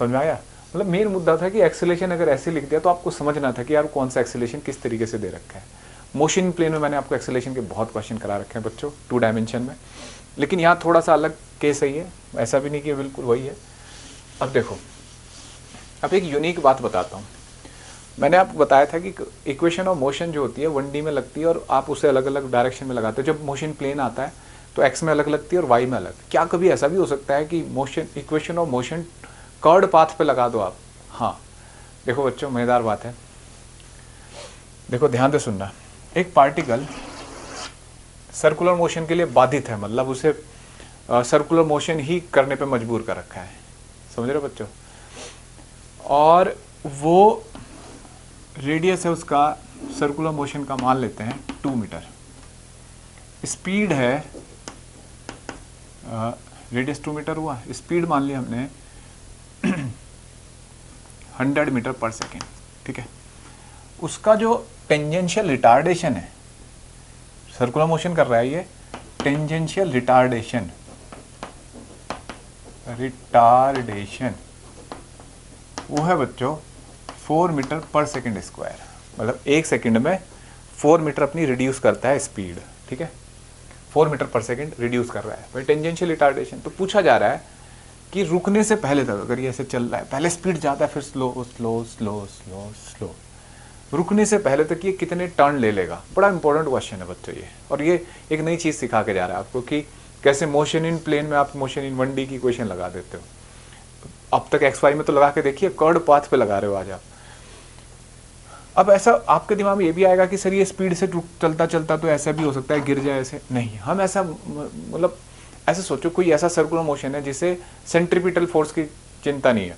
समझ में आया? मतलब मेन मुद्दा था कि एक्सेलेरेशन अगर ऐसे लिख दिया तो आपको समझना था कि यार कौन सा एक्सेलेरेशन किस तरीके से दे रखा है। मोशन प्लेन में मैंने आपको एक्सेलेरेशन के बहुत क्वेश्चन करा रखे हैं बच्चों 2 डायमेंशन में, लेकिन यहाँ थोड़ा सा अलग केस है ये, ऐसा भी नहीं कि बिल्कुल वही है। अब देखो, अब एक यूनिक बात बताता हूँ। मैंने आपको बताया था कि इक्वेशन ऑफ मोशन जो होती है 1D में लगती है और आप उसे अलग अलग डायरेक्शन में लगाते हो। जब मोशन प्लेन आता है तो एक्स में अलग लगती है और वाई में अलग। क्या कभी ऐसा भी हो सकता है कि motion equation of motion curved path पे लगा दो आप? हाँ, देखो बच्चों मजेदार बात है, देखो ध्यान से सुनना। एक पार्टिकल सर्कुलर मोशन के लिए बाधित है, मतलब उसे सर्कुलर मोशन ही करने पे मजबूर कर रखा है, समझ रहे हो बच्चों? और वो रेडियस है उसका सर्कुलर मोशन का, मान लेते हैं 2 मीटर, स्पीड है रेडियस 2 मीटर हुआ, स्पीड मान लिया हमने 100 मीटर पर सेकेंड, ठीक है। उसका जो टेंजेंशियल रिटार्डेशन है, सर्कुलर मोशन कर रहा है ये, टेंजेंशियल रिटार्डेशन वो है बच्चों 4 मीटर पर सेकेंड स्क्वायर, मतलब 1 सेकेंड में 4 मीटर अपनी रिड्यूस करता है स्पीड, ठीक है। 4 मीटर पर सेकेंड रिड्यूस कर रहा है भाई टेंजेंशियल रिटार्डेशन। तो पूछा जा रहा है कि रुकने से पहले तक अगर ये ऐसे चल रहा है, पहले स्पीड ज़्यादा है फिर slow slow slow slow slow, रुकने से पहले तक ये कितने टर्न ले लेगा? बड़ा इंपॉर्टेंट क्वेश्चन है बच्चों ये, और ये एक नई चीज़ सिखा के जा रहा है आपको कि कैसे मोशन इन प्लेन में आप मोशन इन 1D की इक्वेशन लगा देते हो। अब तक एक्स वाई में तो लगा के देखिए, कर्ड पाथ पे लगा रहे हो आज आप। अब ऐसा आपके दिमाग में ये भी आएगा कि सर ये स्पीड से चलता चलता तो ऐसा भी हो सकता है गिर जाए, ऐसे नहीं। हम ऐसा मतलब ऐसे सोचो कोई ऐसा सर्कुलर मोशन है जिसे सेंट्रीपिटल फोर्स की चिंता नहीं है।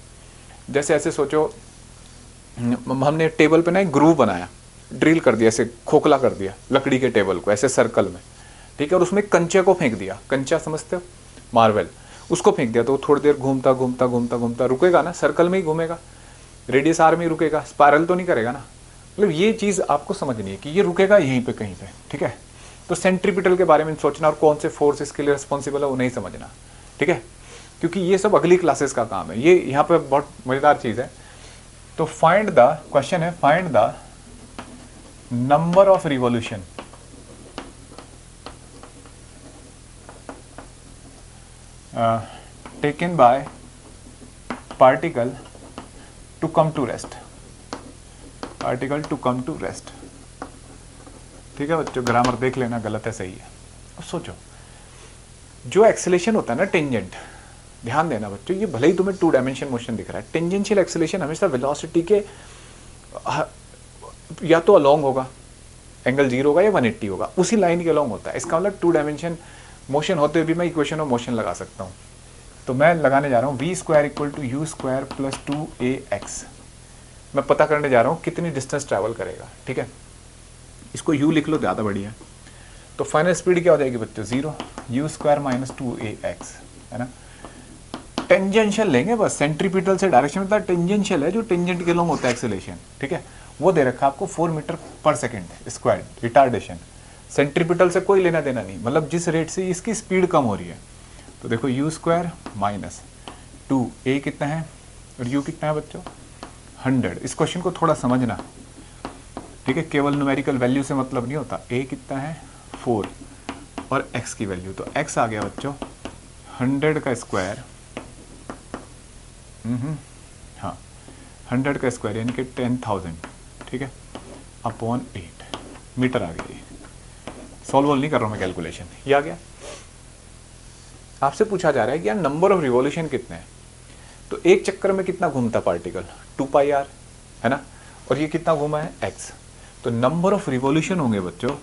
जैसे ऐसे सोचो हमने टेबल पे ना एक ग्रूव बनाया, ड्रिल कर दिया, ऐसे खोखला कर दिया लकड़ी के टेबल को ऐसे सर्कल में, ठीक है, और उसमें कंचे को फेंक दिया, कंचा समझते हो, मार्बल, उसको फेंक दिया तो वो थोड़ी देर घूमता घूमता घूमता घूमता रुकेगा ना, सर्कल में ही घूमेगा, रेडियस आर में ही रुकेगा, स्पायरल तो नहीं करेगा ना। मतलब ये चीज़ आपको समझनी है कि ये रुकेगा यहीं पे कहीं पे, ठीक है। तो सेंट्रीपिटल के बारे में सोचना और कौन से फोर्स इसके लिए रिस्पॉन्सिबल है वो नहीं समझना, ठीक है, क्योंकि ये सब अगली क्लासेस का काम है। ये यहाँ पे बहुत मज़ेदार चीज़ है। तो फाइंड द क्वेश्चन है, find the number of revolution taken by particle to come to rest, particle to come to rest, ठीक है बच्चों। ग्रामर देख लेना, गलत है सही है। अब सोचो जो एक्सेलेरेशन होता है ना टेंजेंट, ध्यान देना बच्चों, ये भले ही तुम्हें 2 डायमेंशन मोशन दिख रहा है, टेंजेंशियल एक्सेलेरेशन हमेशा वेलोसिटी के या तो अलोंग होगा, एंगल 0 होगा या 180 होगा, उसी लाइन के अलोंग होता है। इसका मतलब 2 डायमेंशन मोशन होते हुए भी मैं इक्वेशन ऑफ मोशन लगा सकता हूँ। तो मैं लगाने जा रहा हूँ v² = u² + 2ax। मैं पता करने जा रहा हूँ कितनी डिस्टेंस ट्रैवल करेगा, ठीक है। इसको u लिख लो, ज़्यादा बढ़िया। तो फाइनल स्पीड क्या हो जाएगी बच्चों? 0, u² - 2ax, है ना। टेंजेंशियल लेंगे बस, सेंट्रीपिटल से डायरेक्शन में टेंजेंशियल है, जो टेंजेंट के लॉन्ग होता है एक्सेलेरेशन, ठीक है। वो दे रखा आपको 4 मीटर पर सेकेंड स्क्वायर रिटार्डेशन। सेंट्रीपिटल से कोई लेना देना नहीं, मतलब जिस रेट से इसकी स्पीड कम हो रही है। तो देखो u² - 2a कितना है और u कितना है बच्चों? 100। इस क्वेश्चन को थोड़ा समझना, ठीक है, केवल न्यूमेरिकल वैल्यू से मतलब नहीं होता। a कितना है? 4 और x की वैल्यू, तो x आ गया बच्चों 100 का स्क्वायर, हाँ 100 का स्क्वायर यानी कि 10,000, ठीक है, अपॉन 8 मीटर आ गया। सॉल्व नहीं कर रहा हूँ मैं, कैलकुलेशन ये आ गया। आपसे पूछा जा रहा है कि यार नंबर ऑफ रिवॉल्यूशन कितने हैं? तो एक चक्कर में कितना घूमता पार्टिकल? 2πr, है ना, और ये कितना घूमा है? x। तो नंबर ऑफ रिवॉल्यूशन होंगे बच्चों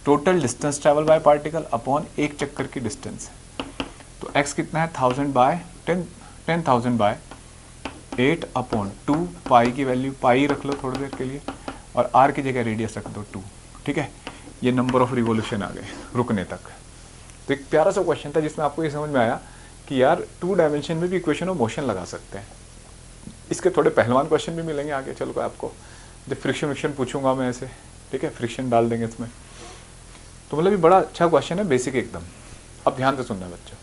total distance travel by particle upon एक चक्कर की डिस्टेंस। तो x कितना है? 1000 बाय 8 अपॉन 2, पाई की वैल्यू पाई रख लो थोड़ी देर के लिए, और r की जगह रेडियस रख दो 2, ठीक है। ये नंबर ऑफ रिवॉल्यूशन आ गए रुकने तक। तो एक प्यारा सा क्वेश्चन था जिसमें आपको ये समझ में आया कि यार 2 डायमेंशन में भी इक्वेशन ऑफ मोशन लगा सकते हैं। इसके थोड़े पहलवान क्वेश्चन भी मिलेंगे आगे चल कर आपको, जब फ्रिक्शन पूछूंगा मैं ऐसे, ठीक है, फ्रिक्शन डाल देंगे इसमें। तो मतलब ये बड़ा अच्छा क्वेश्चन है, बेसिक एकदम। अब ध्यान से सुनना बच्चों,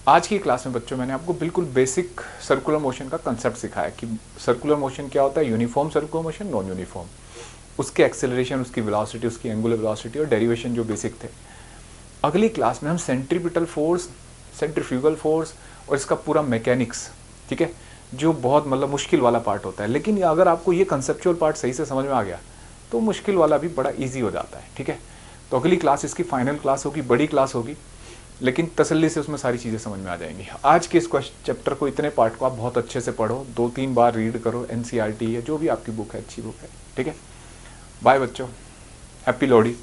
आज की क्लास में बच्चों मैंने आपको बिल्कुल बेसिक सर्कुलर मोशन का कंसेप्ट सिखाया कि सर्कुलर मोशन क्या होता है, uniform circular motion, non uniform, उसके एक्सेलरेशन, उसकी वेलोसिटी, उसकी एंगुलर वेलोसिटी और डेरिवेशन जो बेसिक थे। अगली क्लास में हम सेंट्रीपिटल फोर्स, सेंट्रीफ्यूगल फोर्स और इसका पूरा मैकेनिक्स, ठीक है, जो बहुत मतलब मुश्किल वाला पार्ट होता है, लेकिन अगर आपको ये कंसेप्चुअल पार्ट सही से समझ में आ गया तो मुश्किल वाला भी बड़ा ईजी हो जाता है, ठीक है। तो अगली क्लास इसकी फाइनल क्लास होगी, बड़ी क्लास होगी, लेकिन तसल्ली से उसमें सारी चीज़ें समझ में आ जाएंगी। आज के इस चैप्टर को, इतने पार्ट को आप बहुत अच्छे से पढ़ो, 2-3 बार रीड करो, NCERT है, जो भी आपकी बुक है अच्छी बुक है, ठीक है। बाय बच्चों, हैप्पी लोहड़ी।